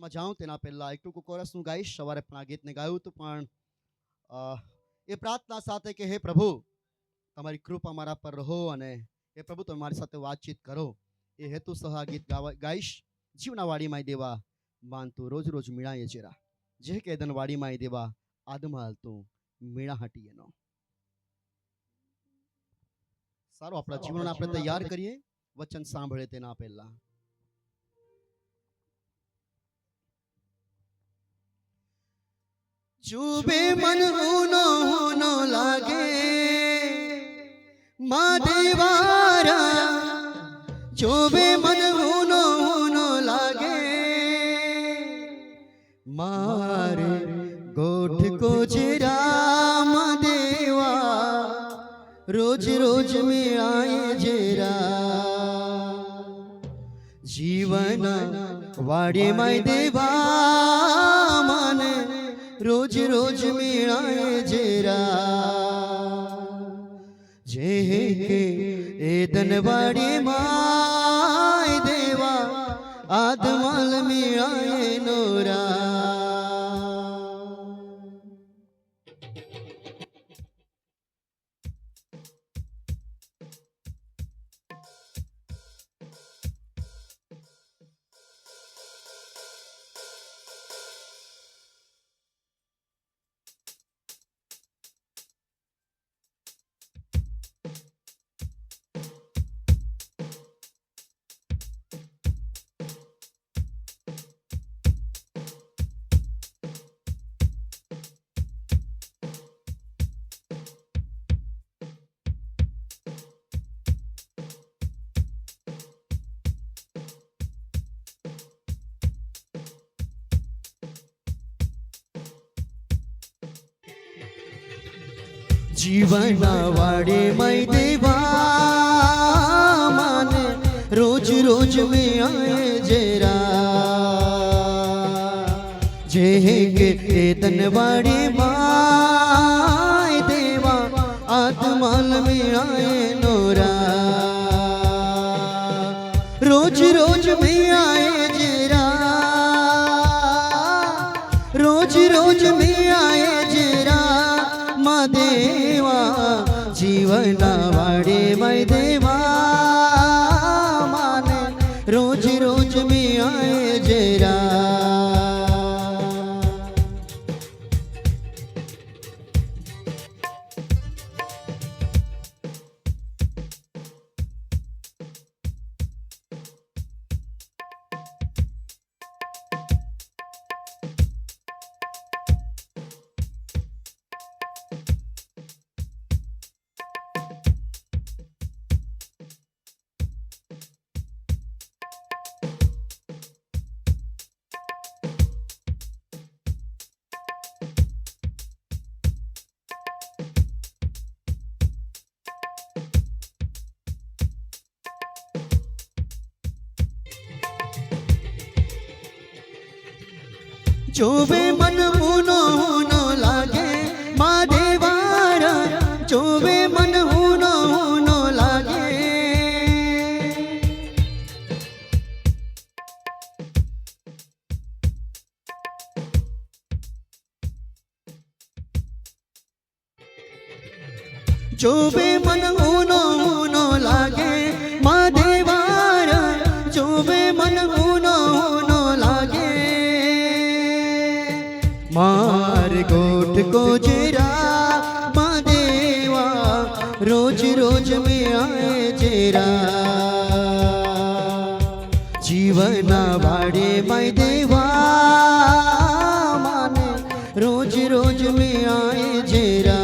ગીતમાં જાઉં તેના પહેલા એક ટૂંકું કોરસનું ગાઈશ. સવારે પણ આ ગીતને ગાયું હતું, પણ એ પ્રાર્થના સાથે કે હે પ્રભુ તમારી કૃપા મારા પર રહો અને હે પ્રભુ તમે મારી સાથે વાતચીત કરો, એ હેતુ સહ આ ગીત ગાઈશ. જીવના વાડીમાં દેવા માનતું રોજ રોજ મીણાએ ચેરા, જે કેદન વાડીમાં દેવા આદમાં હાલતું મીણા હટી એનો. સારું, આપણા જીવન આપણે તૈયાર કરીએ વચન સાંભળે તેના પહેલા. ચૂબે મન ઊનો લાગે માદેવારા, ચૂબે મન ઊનો લાગે મારે ગોઠ કો જેરા માદેવા, રોજ રોજ में आए जेरा, जीवन वाड़े माय देवा माने रोज रोज में आए जेरा, जे के एदन वाड़े माय देवा आदमल में आए नोरा. जीवना वाड़े मई देवा माने रोज रोज में आए जेरा, जे के एदन वाड़े माय देवा आत्माल में आए नोरा, रोज रोज में आए जेरा, रोज रोज में आए जेरा देवा, जीवना वाड़े मई देवा माने रोज रोज में आए जेरा. चोवे मन ऊनो लागे मादेवारा, चोवे मन ऊनो लागे चोवे मन ऊनो लागे मादेवारा, चोवे मन ऊनो लागे मार गोठ को जेरा मादेवा, रोज रोज में आए जेरा, जीवना वाड़े माय देवा माने रोज रोज में आए जेरा,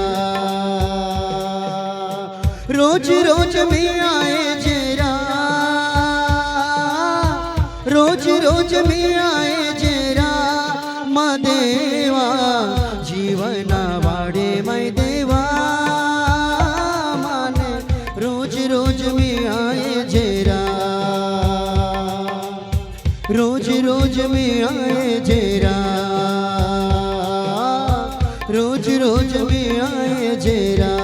रोज रोज में आए जेरा, रोज रोज में आए जेरा मादेवा, जीवना वाड़े मई देवा माने रोज रोज में आए जेरा, रोज रोज में आए जेरा, रोज रोज में आए जेरा,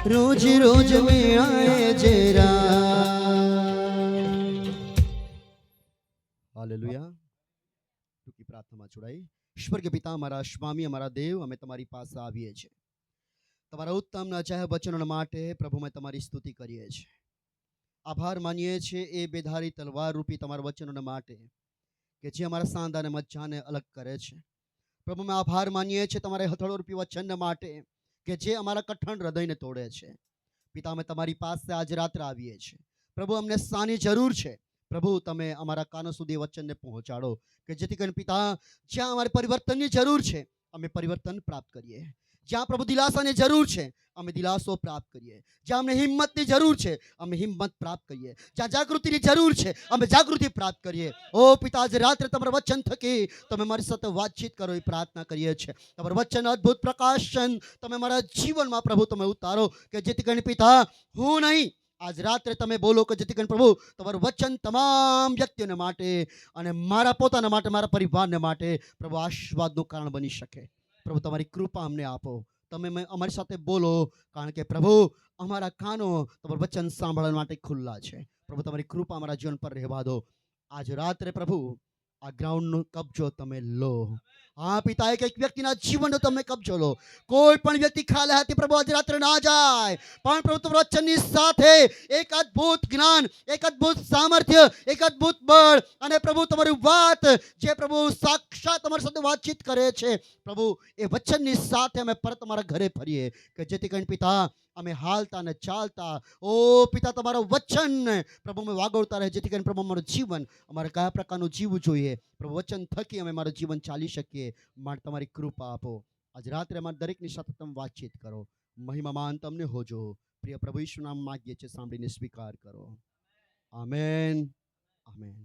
रोज रोज में आए जेरा. હાલેલુયા. ટૂંકી પ્રાર્થનામાં જોડાઈ. ઈશ્વર કે પિતા, અમારા સ્વામી, અમારા દેવ, અમે તમારી પાસે આવીએ છીએ. તમારા ઉત્તમ અજાયબ વચનો માટે પ્રભુ અમે તમારી સ્તુતિ કરીએ છીએ. આભાર માનીએ છીએ એ બેધારી તલવાર રૂપી તમારા વચનોને માટે કે જે અમારા સાંધા અને મજ્જાને અલગ કરે છે. પ્રભુ અમે આભાર માનીએ છીએ તમારા હથોડો રૂપી વચન માટે કે જે અમારા કઠણ હૃદયને તોડે છે. પિતા, અમે તમારી પાસે આજે રાત્રે આવીએ છીએ. પ્રભુ, અમને શાની જરૂર છે. પ્રભુ, તમે અમારા કાનો સુધી વચનને પહોંચાડો કે જેથી કરીને પિતા, જ્યાં અમારે પરિવર્તનની જરૂર છે અમે પરિવર્તન પ્રાપ્ત કરીએ. જ્યાં પ્રભુ દિલાસાની જરૂર છે અમે દિલાસો પ્રાપ્ત કરીએ. જ્યાં અમને હિંમતની જરૂર છે અમે હિંમત પ્રાપ્ત કરીએ. જ્યાં જાગૃતિની જરૂર છે અમે જાગૃતિ પ્રાપ્ત કરીએ. ઓ પિતા, આજે રાત્રે તમારા વચન થકી તમે મારી સાથે વાતચીત કરો એ પ્રાર્થના કરીએ છીએ. તમારું વચન અદ્ભુત પ્રકાશન તમે મારા જીવનમાં પ્રભુ તમે ઉતારો કે જેથી કરીને પિતા, હું નહીં, આજ રાત્રે તમે બોલો કે જેથી કરીને પ્રભુ તમારું વચન તમામ વ્યક્તિઓને માટે અને મારા પોતાના માટે, મારા પરિવારને માટે પ્રભુ આશીર્વાદનું કારણ બની શકે. પ્રભુ, તમારી કૃપા અમને આપો. તમે અમારી સાથે બોલો, કારણ કે પ્રભુ અમારા કાનો તમારું વચન સાંભળવા માટે ખુલ્લા છે. પ્રભુ, તમારી કૃપા અમારા જીવન પર રહેવા દો. આજ રાત્રે પ્રભુ આ ગ્રાઉન્ડનો કબજો તમે લો. હા પિતા, એક વ્યક્તિના જીવનનો તમે કબજો લો. કોઈ પણ વ્યક્તિ ખાલી હાથે પ્રભુ આજે રાત્રે ના જાય, પણ પ્રભુ તમારા વચનની સાથે એક અદ્ભુત જ્ઞાન, એક અદ્ભુત સામર્થ્ય, એક અદ્ભુત બળ અને પ્રભુ તમારી વાત જે પ્રભુ સાક્ષાત તમારી સાથે વાતચીત કરે છે પ્રભુ, એ વચનની સાથે અમે પરત તમારા ઘરે ફરીએ કે જેથી કરીને પિતા અમે હાલતા અને ચાલતા ઓ પિતા તમારા વચન પ્રભુ અમે વાગોળતા રહે જેથી કરીને પ્રભુ અમારું જીવન અમારે કયા પ્રકારનું જીવવું જોઈએ પ્રભુ, વચન થકી અમે મારું જીવન ચાલી શકીએ. માટે તમારી કૃપા આપો. આજ રાત્રે અમારા દરેકની સાથે તમે વાતચીત કરો. મહિમામાન તમને હોજો. પ્રિય પ્રભુ ઈસુ નામ માગીએ છીએ, સાંભળીને સ્વીકાર કરો. Amen, amen.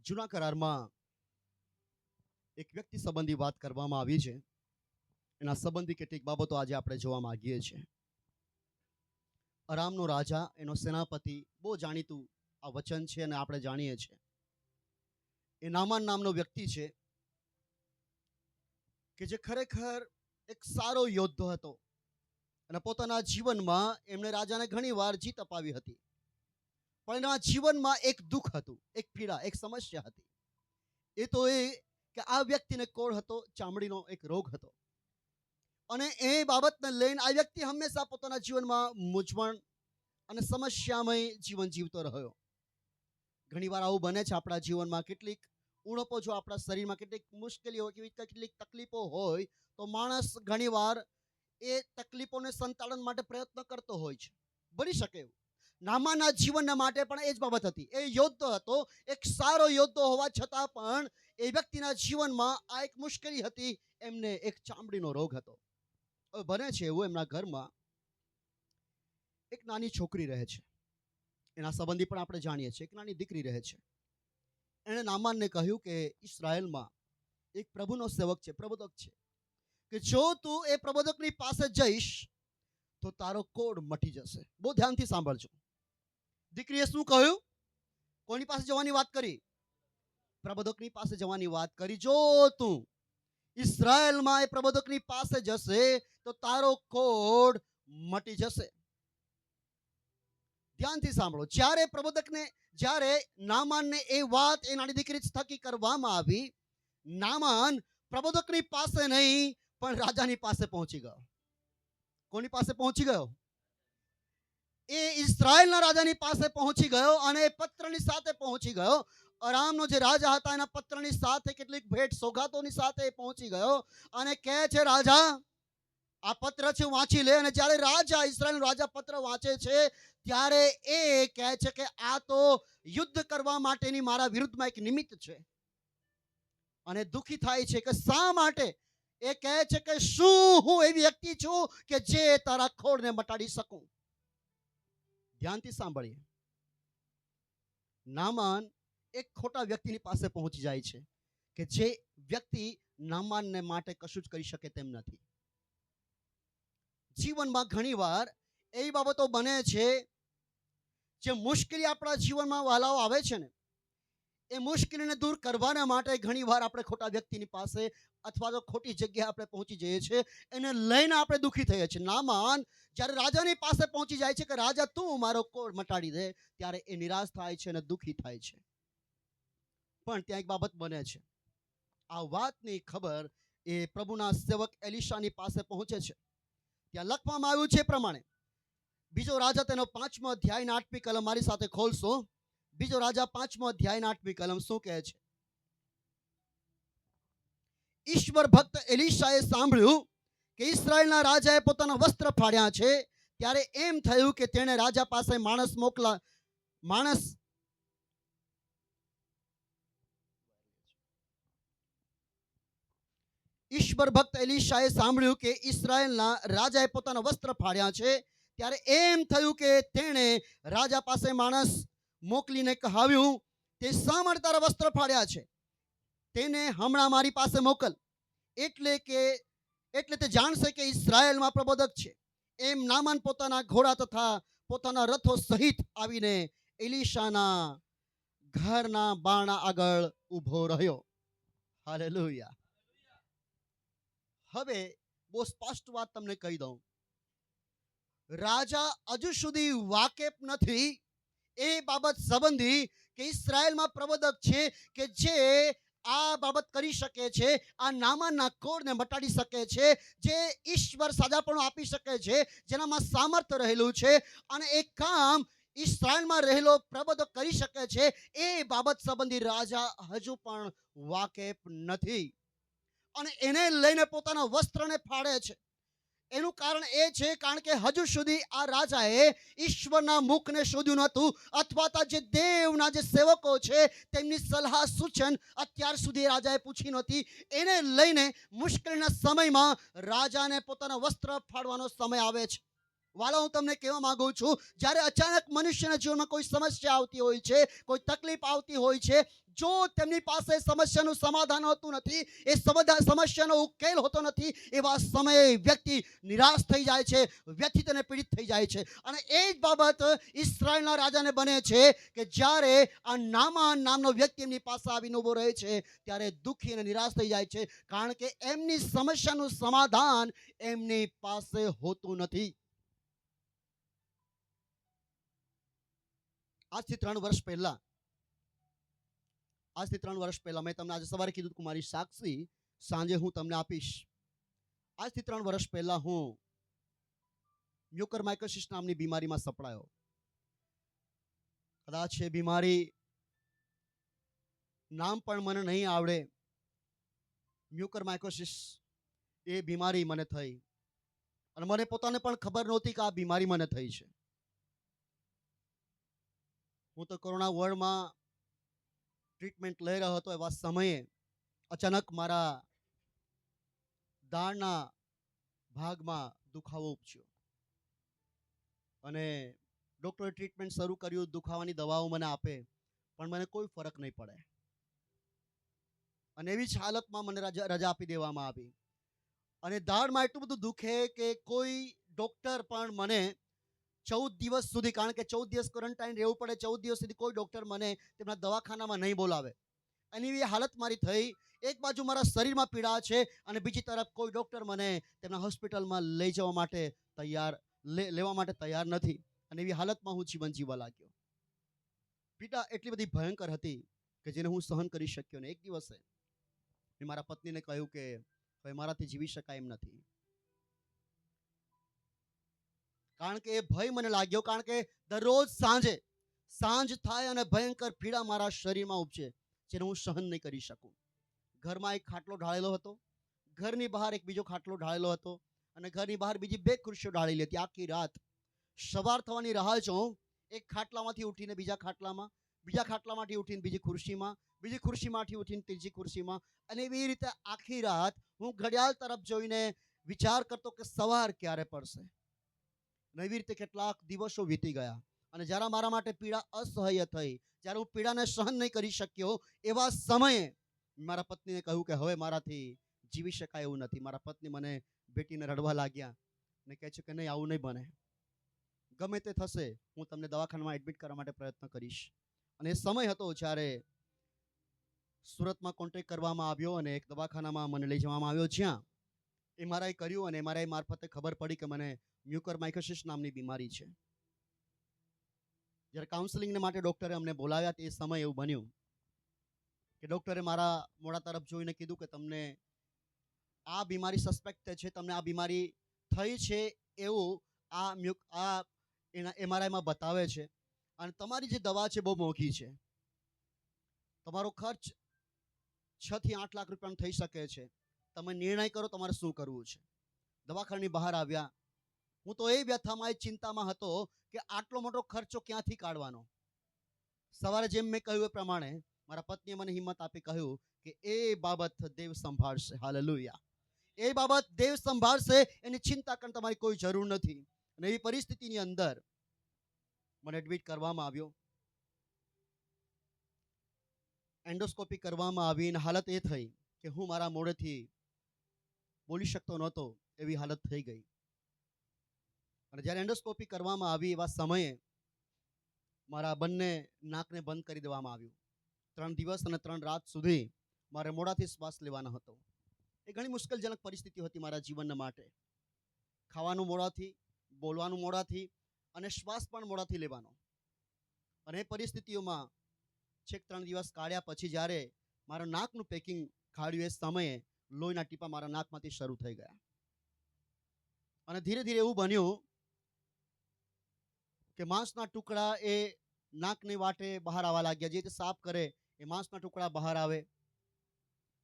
જૂના કરારમાં એક વ્યક્તિ સંબંધી વાત કરવામાં આવી છે. એના સંબંધી કેટલીક બાબતો આજે આપણે જોવા માંગીએ છીએ. અરામનો રાજા, એનો સેનાપતિ, બહુ જાણીતું આ વચન છે અને આપણે જાણીએ છીએ. એ નામાન નામનો વ્યક્તિ છે કે જે ખરેખર એક સારો યોદ્ધો હતો અને પોતાના જીવનમાં એમણે રાજાને ઘણી વાર જીત અપાવી હતી. પણ એના જીવનમાં એક દુઃખ હતું, એક પીડા, એક સમસ્યા હતી. એ તો એ કે આ વ્યક્તિને કોળ હતો, ચામડીનો એક રોગ હતો અને એ બાબતને લઈને આ વ્યક્તિ હંમેશા પોતાના જીવનમાં મૂંઝવણ અને સમસ્યામય જીવન જીવતો રહ્યો. ઘણીવાર આવું બને છે આપણા જીવનમાં. કેટલીક ઉણપો જો આપણા શરીરમાં, કેટલીક મુશ્કેલીઓ, કેટલીક તકલીફો હોય તો માણસ ઘણીવાર એ તકલીફોને સંતાડન માટે પ્રયત્ન કરતો હોય છે. બની શકે એવું. નામાના જીવનના માટે પણ એ જ બાબત હતી. એ યોદ્ધો હતો, એક સારો યોદ્ધો હોવા છતાં પણ એ વ્યક્તિના જીવનમાં આ એક મુશ્કેલી હતી. એમને એક ચામડીનો રોગ હતો. હવે બને છે એવું, એમના ઘરમાં એક નાની છોકરી રહે છે. એના સંબંધી પણ આપણે જાણીએ છીએ. એક નાની દીકરી રહે છે. એણે નામાનને કહ્યું કે ઇઝરાયલમાં એક પ્રભુનો સેવક છે, પ્રબોધક છે, કે જો તું એ પ્રબોધકની પાસે જઈશ તો તારો કોડ મટી જશે. બહુ ધ્યાનથી સાંભળજો. દીકરીએ શું કહ્યું? કોની પાસે જવાની વાત કરી? પ્રબોધકની પાસે જવાની વાત કરી. જો તું ઇઝરાયલમાં એ પ્રબોધકની પાસે જશે તો તારો કોડ મટી જશે. ધ્યાનથી સાંભળો. જ્યારે નામાનને એ વાત એ નાની દીકરી થકી કરવામાં આવી, નામાન પ્રબોધકની પાસે નહીં પણ રાજાની પાસે પહોંચી ગયો. કોની પાસે પહોંચી ગયો? એ ઇઝરાયલના રાજાની પાસે પહોંચી ગયો અને એ પત્રની સાથે પહોંચી ગયો. અરામનો જે રાજા હતા એના પત્રની સાથે કેટલીક ભેટ સોગાતોની સાથે પહોંચી ગયો અને કહે છે, રાજા આ પત્ર છે, વાંચી લે. અને જ્યારે રાજા, ઇઝરાયલનો રાજા પત્ર વાંચે છે ત્યારે એ કહે છે કે આ તો યુદ્ધ કરવા માટેની મારા વિરુદ્ધમાં એક નિમિત્ત છે. અને દુઃખી થાય છે કે શા માટે? એ કહે છે કે શું હું એવી વ્યક્તિ છું કે જે તારા ખોડને મટાડી શકું? ધ્યાનથી સાંભળીએ. નામાન એક ખોટા વ્યક્તિની પાસે પહોંચી જાય છે કે જે વ્યક્તિ નામાનને માટે કશું જ કરી શકે તેમ નથી. જીવનમાં ઘણીવાર એવી બાબતો બને છે, જે મુશ્કેલી આપણા જીવનમાં વાલાઓ આવે છે ને, એ મુશ્કેલીને દૂર કરવાના માટે ઘણીવાર આપણે ખોટા વ્યક્તિની પાસે અથવા તો ખોટી જગ્યાએ આપણે પહોંચી જઈએ છીએ. એને લઈને આપણે દુઃખી થઈએ છીએ. નામાન જ્યારે રાજાની પાસે પહોંચી જાય છે કે રાજા તું મારો કોડ મટાડી દે, ત્યારે એ નિરાશ થાય છે અને દુઃખી થાય છે. પણ ત્યાં એક બાબત બને છે. આ વાતની ખબર એ પ્રભુના સેવક એલિશાની પાસે પહોંચે છે. ત્યાં લખવામાં આવ્યું છે પ્રમાણે બીજો રાજા તેનો 5મો અધ્યાય 8મી કલમ મારી સાથે ખોલશો. બીજો રાજા 5મો અધ્યાય 8મી કલમ શું કહે છે? ઈશ્વર ભક્ત એલિશાએ સાંભળ્યું કે ઇસ્રાયેલના રાજાએ પોતાના વસ્ત્ર ફાડ્યા છે, ત્યારે એમ થયું કે તેણે રાજા પાસે ઈશ્વર ભક્ત એલિશાએ સાંભળ્યું કે ઇસ્રાયેલના રાજાએ પોતાના વસ્ત્ર ફાડ્યા છે, ત્યારે એમ થયું કે તેણે રાજા પાસે માણસ મોકલીને કહાવ્યું, તે શા માટે તારા વસ્ત્ર ફાડ્યા છે? તેને હમણાં મારી પાસે મોકલ, એટલે તે જાણશે કે ઇસ્રાયેલમાં પ્રબોધક છે. એમ નામાન પોતાના ઘોડા તથા પોતાના રથો સહિત આવીને એલિશાના ઘરના બારણા આગળ ઊભો રહ્યો. હાલેલુયા. હવે બહુ સ્પષ્ટ વાત તમને કહી દઉં. રાજા હજુ સુધી વાકેફ નથી એ બાબત સંબંધી કે ઇસ્રાયેલમાં પ્રબોધક છે કે જે આ બાબત કરી શકે છે, આ નામાનના કોડને મટાડી શકે છે, જે ઈશ્વર સાજાપણું આપી શકે છે, જેનામાં સામર્થ્ય રહેલું છે અને એ કામ ઇસ્રાયેલમાં રહેલો પ્રબોધક કરી શકે છે. એ બાબત સંબંધી રાજા હજુ પણ વાકેફ નથી અને એને લઈને પોતાના વસ્ત્રને ફાડે છે. એનું કારણ એ છે કારણ કે હજુ સુધી આ રાજાએ ઈશ્વરના મુખને શોધ્યું નહોતું, અથવા તો જે દેવના જે સેવકો છે તેમની સલાહ સૂચન અત્યાર સુધી રાજાએ પૂછી નહોતી. એને લઈને મુશ્કેલીના સમયમાં રાજાને પોતાના વસ્ત્ર ફાડવાનો સમય આવે છે. વાલા, હું તમને કહેવા માંગુ છું, જ્યારે અચાનક મનુષ્યના જીવનમાં કોઈ સમસ્યા આવતી હોય છે, કોઈ તકલીફ આવતી હોય છે, જો તેમની પાસે સમસ્યાનું સમાધાન હોતું નથી, એ સમસ્યાનો ઉકેલ હોતો નથી, એવા સમયે વ્યક્તિ નિરાશ થઈ જાય છે, વ્યથિત અને પીડિત થઈ જાય છે. અને એ જ બાબત ઇસ્રાયેલના રાજાને બને છે કે જ્યારે આ નામાન નામનો વ્યક્તિ એમની પાસે આવીને ઊભો રહે છે, ત્યારે દુઃખી અને નિરાશ થઈ જાય છે, કારણ કે એમની સમસ્યાનું સમાધાન એમની પાસે હોતું નથી. આજથી 3 વર્ષ પહેલા મેં તમને આજે સવારે કીધું કે મારી સાક્ષી સાંજે હું તમને આપીશ. આજથી 3 વર્ષ પહેલા હું મ્યુકરમાઇકોસિસ નામની બીમારીમાં સપડાયો. કદાચ એ બીમારી નામ પણ મને નહીં આવડે. મ્યુકરમાઇકોસિસ એ બીમારી મને થઈ અને મને પોતાને પણ ખબર નહોતી કે આ બીમારી મને થઈ છે. હું તો કોરોના વોર્ડમાં ટ્રીટમેન્ટ લઈ રહ્યો હતો. એવા સમયે અચાનક મારા દાળના ભાગમાં દુખાવો ઉપજ્યો અને ડૉક્ટરે ટ્રીટમેન્ટ શરૂ કર્યું, દુખાવાની દવાઓ મને આપે, પણ મને કોઈ ફરક નહીં પડે અને એવી જ હાલતમાં મને રજા આપી દેવામાં આવી. અને દાળમાં એટલું બધું દુખે કે કોઈ ડૉક્ટર પણ મને 14 દિવસ સુધી, કારણ કે 14 દિવસ ક્વોરન્ટાઇન રહેવું પડે, 14 દિવસ સુધી કોઈ ડૉક્ટર મને તેમના દવાખાનામાં નહીં બોલાવે. અને એવી હાલત મારી થઈ. એક બાજુ મારા શરીરમાં પીડા છે અને બીજી તરફ કોઈ ડૉક્ટર મને તેમના હોસ્પિટલમાં લઈ જવા માટે લેવા માટે તૈયાર નથી. અને એવી હાલતમાં હું જીવન જીવવા લાગ્યો. પીડા એટલી બધી ભયંકર હતી કે જેને હું સહન કરી શક્યો નહીં. એક દિવસે મેં મારા પત્નીને કહ્યું કે હવે મારાથી જીવી શકાય એમ નથી, કારણ કે એ ભય મને લાગ્યો, કારણ કે દરરોજ સાંજ થાય અને ભયંકર પીડા મારા શરીરમાં ઉપજે, જેને હું સહન નહીં કરી શકું. ઘરમાં એક ખાટલો ઢાળેલો હતો, ઘરની બહાર એક બીજો ખાટલો ઢાળેલો હતો અને ઘરની બહાર બીજી 2 ખુરશીઓ ઢાળેલી હતી. આખી રાત સવાર થવાની રાહ જોઉં, એક ખાટલામાંથી ઉઠીને બીજા ખાટલામાં, બીજા ખાટલામાંથી ઉઠીને બીજી ખુરશીમાં, બીજી ખુરશીમાંથી ઉઠીને ત્રીજી ખુરશીમાં, અને એવી રીતે આખી રાત હું ઘડિયાળ તરફ જોઈને વિચાર કરતો કે સવાર ક્યારે પડશે. એવી રીતે કેટલાક દિવસો વીતી ગયા અને જ્યારે મારા માટે પીડા અસહ્ય થઈ, જ્યારે હું પીડાને સહન નહીં કરી શક્યો, એવા સમયે મારા પત્નીને કહ્યું કે હવે મારાથી જીવી શકાય એવું નથી. મારા પત્ની મને બેટીને રડવા લાગ્યા અને કહે છે કે નહીં, આવું નહીં બને, ગમે તે થશે, હું તમને દવાખાનામાં એડમિટ કરવા માટે પ્રયત્ન કરીશ. અને એ સમય હતો જ્યારે સુરતમાં કોન્ટેક્ટ કરવામાં આવ્યો અને એક દવાખાનામાં મને લઈ જવામાં આવ્યો, જ્યાં એમઆરઆઈ કર્યું અને એમઆરઆઈ મારફતે ખબર પડી કે મને મ્યુકરમાઇકોસિસ નામની બીમારી છે. જ્યારે કાઉન્સેલિંગને માટે ડૉક્ટરે અમને બોલાવ્યા તે સમય એવું બન્યું કે ડૉક્ટરે મારા મોઢા તરફ જોઈને કીધું કે તમને આ બીમારી સસ્પેક્ટ છે, તમને આ બીમારી થઈ છે એવું આ એના એમઆરઆઈમાં બતાવે છે, અને તમારી જે દવા છે બહુ મોંઘી છે, તમારો ખર્ચ 6 થી 8 લાખ રૂપિયાનો થઈ શકે છે, તમે નિર્ણય કરો તમારે શું કરવું છે. દવાખાનાની બહાર આવ્યા, હું તો એ વ્યથામાં એ ચિંતામાં હતો કે આટલો મોટો ખર્ચો ક્યાંથી કાઢવાનો. સવારે જેમ મેં કહ્યું એ પ્રમાણે મારા પત્નીએ મને હિંમત આપી કહ્યું કે એ બાબત દેવ સંભાળશે. હાલેલુયા. એ બાબત દેવ સંભાળશે, એની ચિંતા કરવાની તમારી કોઈ જરૂર નથી. અને એવી પરિસ્થિતિની અંદર મને એડમિટ કરવામાં આવ્યો. એન્ડોસ્કોપી કરવામાં આવી અને હાલત એ થઈ કે હું મારા મોઢેથી બોલી શકતો નહોતો, એવી હાલત થઈ ગઈ. અને જ્યારે એન્ડોસ્કોપી કરવામાં આવી એવા સમયે મારા બંને નાકને બંધ કરી દેવામાં આવ્યું. 3 દિવસ અને 3 રાત સુધી મારે મોઢાથી શ્વાસ લેવાનો હતો. એ ઘણી મુશ્કેલજનક પરિસ્થિતિ હતી મારા જીવનના માટે. ખાવાનું મોઢાથી, બોલવાનું મોઢાથી અને શ્વાસ પણ મોઢાથી લેવાનો. અને એ પરિસ્થિતિઓમાં છેક 3 દિવસ કાઢ્યા પછી જ્યારે મારા નાકનું પેકિંગ કાઢ્યું એ સમયે લોહીના ટીપા મારા નાકમાંથી શરૂ થઈ ગયા. અને ધીરે ધીરે એવું બન્યું કે માંસના ટુકડા એ નાકની વાટે બહાર આવવા લાગ્યા. જે રીતે સાફ કરે એ માંસના ટુકડા બહાર આવે,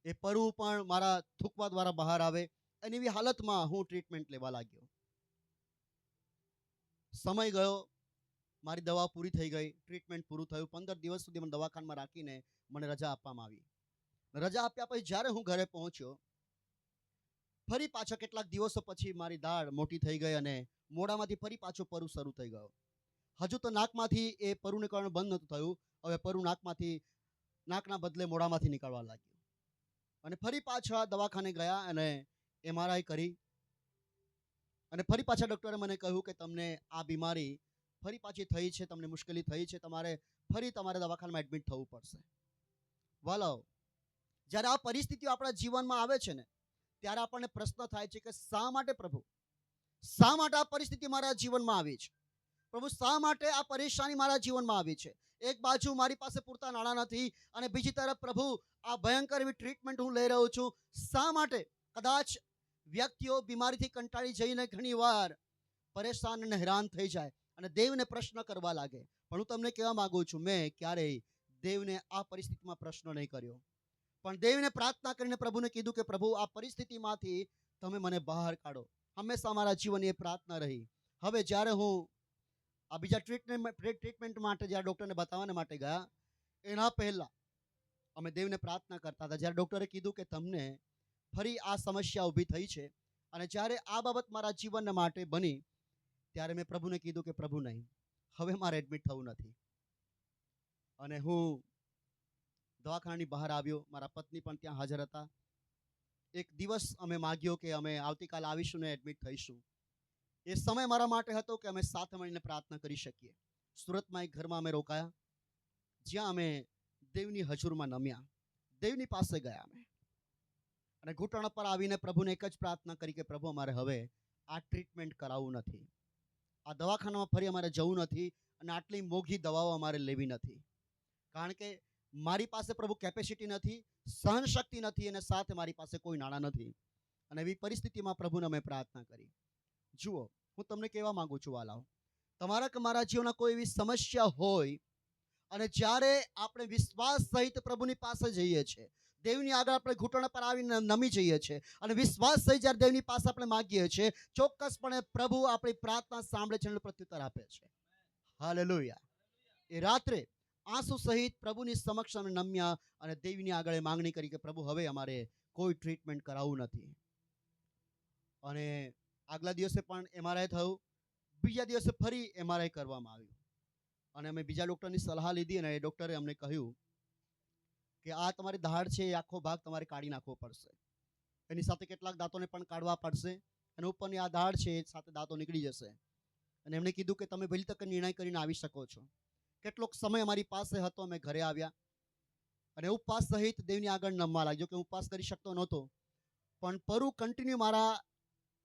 એ પરવું પણ મારા થૂકવા દ્વારા બહાર આવે. અને એવી હાલતમાં હું ટ્રીટમેન્ટ લેવા લાગ્યો. સમય ગયો, મારી દવા પૂરી થઈ ગઈ, ટ્રીટમેન્ટ પૂરું થયું. 15 દિવસ સુધી મને દવાખાનામાં રાખીને મને રજા આપવામાં આવી. રજા આપ્યા પછી જ્યારે હું ઘરે પહોંચ્યો, ફરી પાછા કેટલાક દિવસો પછી મારી દાઢ મોટી થઈ ગઈ અને મોઢામાંથી ફરી પાછું પરુ શરૂ થઈ ગયો. હજુ તો નાકમાંથી એ પરુ નીકળવાનું બંધ નહોતું થયું, હવે પરુ નાકના બદલે મોઢામાંથી નીકળવા લાગ્યું. અને ફરી પાછા દવાખાને ગયા અને એમઆરઆઈ કરી અને ફરી પાછા ડૉક્ટરે મને કહ્યું કે તમને આ બીમારી ફરી પાછી થઈ છે, તમને મુશ્કેલી થઈ છે, તમારે દવાખાનામાં એડમિટ થવું પડશે. વાલાઓ, જ્યારે આ પરિસ્થિતિઓ આપણા જીવનમાં આવે છે ને, ત્યારે આપણને પ્રશ્ન થાય છે કે શા માટે પ્રભુ, શા માટે આ પરિસ્થિતિ મારા જીવનમાં આવી છે? પ્રભુ, શા માટે આ પરેશાની મારા જીવનમાં આવી છે? એક બાજુ મારી પાસે પૂરતા નાણાં નથી અને બીજી તરફ પ્રભુ આ ભયંકર એવી ટ્રીટમેન્ટ હું લઈ રહ્યો છું. શા માટે? કદાચ વ્યક્તિઓ બીમારીથી કંટાળી જઈને ઘણી વાર પરેશાન અને હેરાન થઈ જાય અને દેવને પ્રશ્ન કરવા લાગે. પણ હું તમને કહેવા માંગુ છું, મેં ક્યારેય દેવને આ પરિસ્થિતિમાં પ્રશ્ન નહીં કર્યો, પણ દેવને પ્રાર્થના કરીને પ્રભુને કીધું કે પ્રભુ આ પરિસ્થિતિમાંથી તમે મને બહાર કાઢો. હંમેશા મારા જીવનની એ પ્રાર્થના રહી. હવે જ્યારે હું આ બીજા ટ્રીટમેન્ટ માટે જ્યારે ડૉક્ટરને બતાવવાને માટે ગયા, એના પહેલાં અમે દેવને પ્રાર્થના કરતા હતા. જ્યારે ડૉક્ટરે કીધું કે તમને ફરી આ સમસ્યા ઊભી થઈ છે અને જ્યારે આ બાબત મારા જીવનના માટે બની, ત્યારે મેં પ્રભુને કીધું કે પ્રભુ નહીં, હવે મારે એડમિટ થવું નથી. અને હું દવાખાનાની બહાર આવ્યો, મારા પત્ની પણ ત્યાં હાજર હતા. એક દિવસ અમે માગ્યો કે અમે આવતીકાલે આવીશું ને એડમિટ થઈશું. એ સમય મારા માટે હતો કે અમે સાથે મળીને પ્રાર્થના કરી શકીએ. સુરતમાં એક ઘરમાં અમે રોકાયા, જ્યાં અમે દેવની હજુરમાં નમ્યા, દેવની પાસે ગયા અમે અને ઘૂંટણ પર આવીને પ્રભુને એક જ પ્રાર્થના કરી કે પ્રભુ, અમારે હવે આ ટ્રીટમેન્ટ કરાવવું નથી, આ દવાખાનામાં ફરી અમારે જવું નથી અને આટલી મોંઘી દવાઓ અમારે લેવી નથી, કારણ કે મારી પાસે પ્રભુ કેપેસિટી નથી, સહનશક્તિ નથી અને સાથે મારી પાસે કોઈ નાણાં નથી. અને એવી પરિસ્થિતિમાં પ્રભુને અમે પ્રાર્થના કરી. જુઓ, હું તમને કહેવા માંગુ છું વાલાઓ, તમારા કે મારા જીવનમાં કોઈ એવી સમસ્યા હોય અને જ્યારે આપણે વિશ્વાસ સહિત પ્રભુની પાસે જઈએ છીએ, દેવની આગળ આપણે ઘૂંટણ પર આવીને નમી જઈએ છીએ અને વિશ્વાસ સહિત જ્યારે દેવની પાસે આપણે માગીએ છીએ, ચોક્કસપણે પ્રભુ આપણી પ્રાર્થના સાંભળે છે અને પ્રત્યુત્તર આપે છે. હાલેલુયા. એ રાત્રે આંસુ સહિત પ્રભુની સમક્ષ અમે નમ્યા અને દેવની આગળ માંગણી કરી કે પ્રભુ, હવે અમારે કોઈ ટ્રીટમેન્ટ કરાવવું નથી. અને આગલા દિવસે પણ એમઆરઆઈ થયું, બીજા દિવસે ફરી એમઆરઆઈ કરવામાં આવ્યું અને અમે બીજા ડૉક્ટરની સલાહ લીધી અને એ ડૉક્ટરે અમને કહ્યું કે આ તમારી દાઢ છે, એ આખો ભાગ તમારે કાઢી નાખવો પડશે, એની સાથે કેટલાક દાંતોને પણ કાઢવા પડશે અને ઉપરની આ દાઢ છે એ સાથે દાંતો નીકળી જશે. અને એમણે કીધું કે તમે વહેલી તકે નિર્ણય કરીને આવી શકો છો. કેટલોક સમય અમારી પાસે હતો, અમે ઘરે આવ્યા અને ઉપવાસ સહિત દેવની આગળ નમવા લાગ્યો કે હું ઉપવાસ કરી શકતો નહોતો, પણ પરુ કન્ટિન્યુ મારા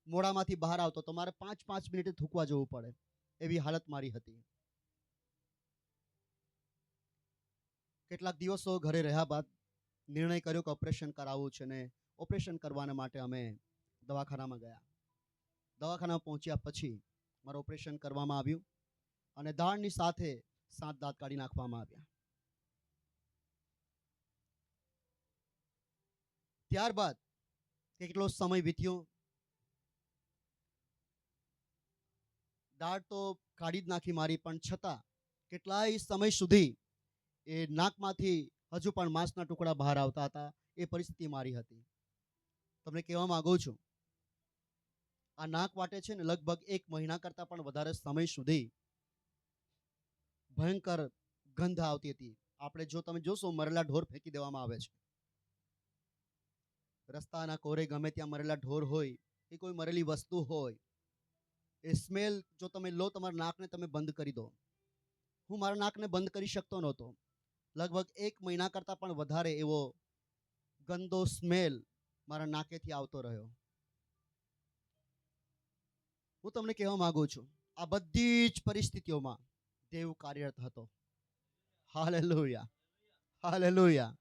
મોઢામાંથી બહાર આવતો તો મારે 5-5 મિનિટે થૂકવા જવું પડે, એવી હાલત મારી હતી. કેટલાક દિવસો ઘરે રહ્યા બાદ નિર્ણય કર્યો કે ઓપરેશન કરાવવું છે, ને ઓપરેશન કરવાના માટે અમે દવાખાનામાં ગયા. દવાખાનામાં પહોંચ્યા પછી મારું ઓપરેશન કરવામાં આવ્યું અને દાળની સાથે 7 દાંત કાઢી નાખવામાં આવ્યા. ત્યારબાદ કેટલો સમય વીત્યો, દાઢ તો કાઢી જ નાખી મારી, પણ છતાં કેટલાય સમય સુધી એ નાકમાંથી હજુ પણ માંસના ટુકડા બહાર આવતા હતા. એ પરિસ્થિતિ મારી હતી. તમને કહેવા માંગુ છું, આ નાક વાટે છે ને લગભગ 1 મહિના કરતાં પણ વધારે સમય સુધી ભયંકર ગંધ આવતી હતી. આપણે જો તમે જોશો, મરેલા ઢોર ફેંકી દેવામાં આવે છે. રસ્તાના કોરે ગમે ત્યાં મરેલા ઢોર હોય કે કોઈ મરેલી વસ્તુ હોય, એ સ્મેલ જો તમે લો, તમારા નાકને તમે બંધ કરી દો. હું મારા નાકને બંધ કરી શકતો નહોતો. લગભગ 1 મહિના કરતાં પણ વધારે એવો ગંદો સ્મેલ મારા નાકેથી આવતો રહ્યો. હું તમને કહેવા માંગુ છું, આ બધી જ પરિસ્થિતિઓમાં દેવ કાર્યરત હતો. Hallelujah, hallelujah.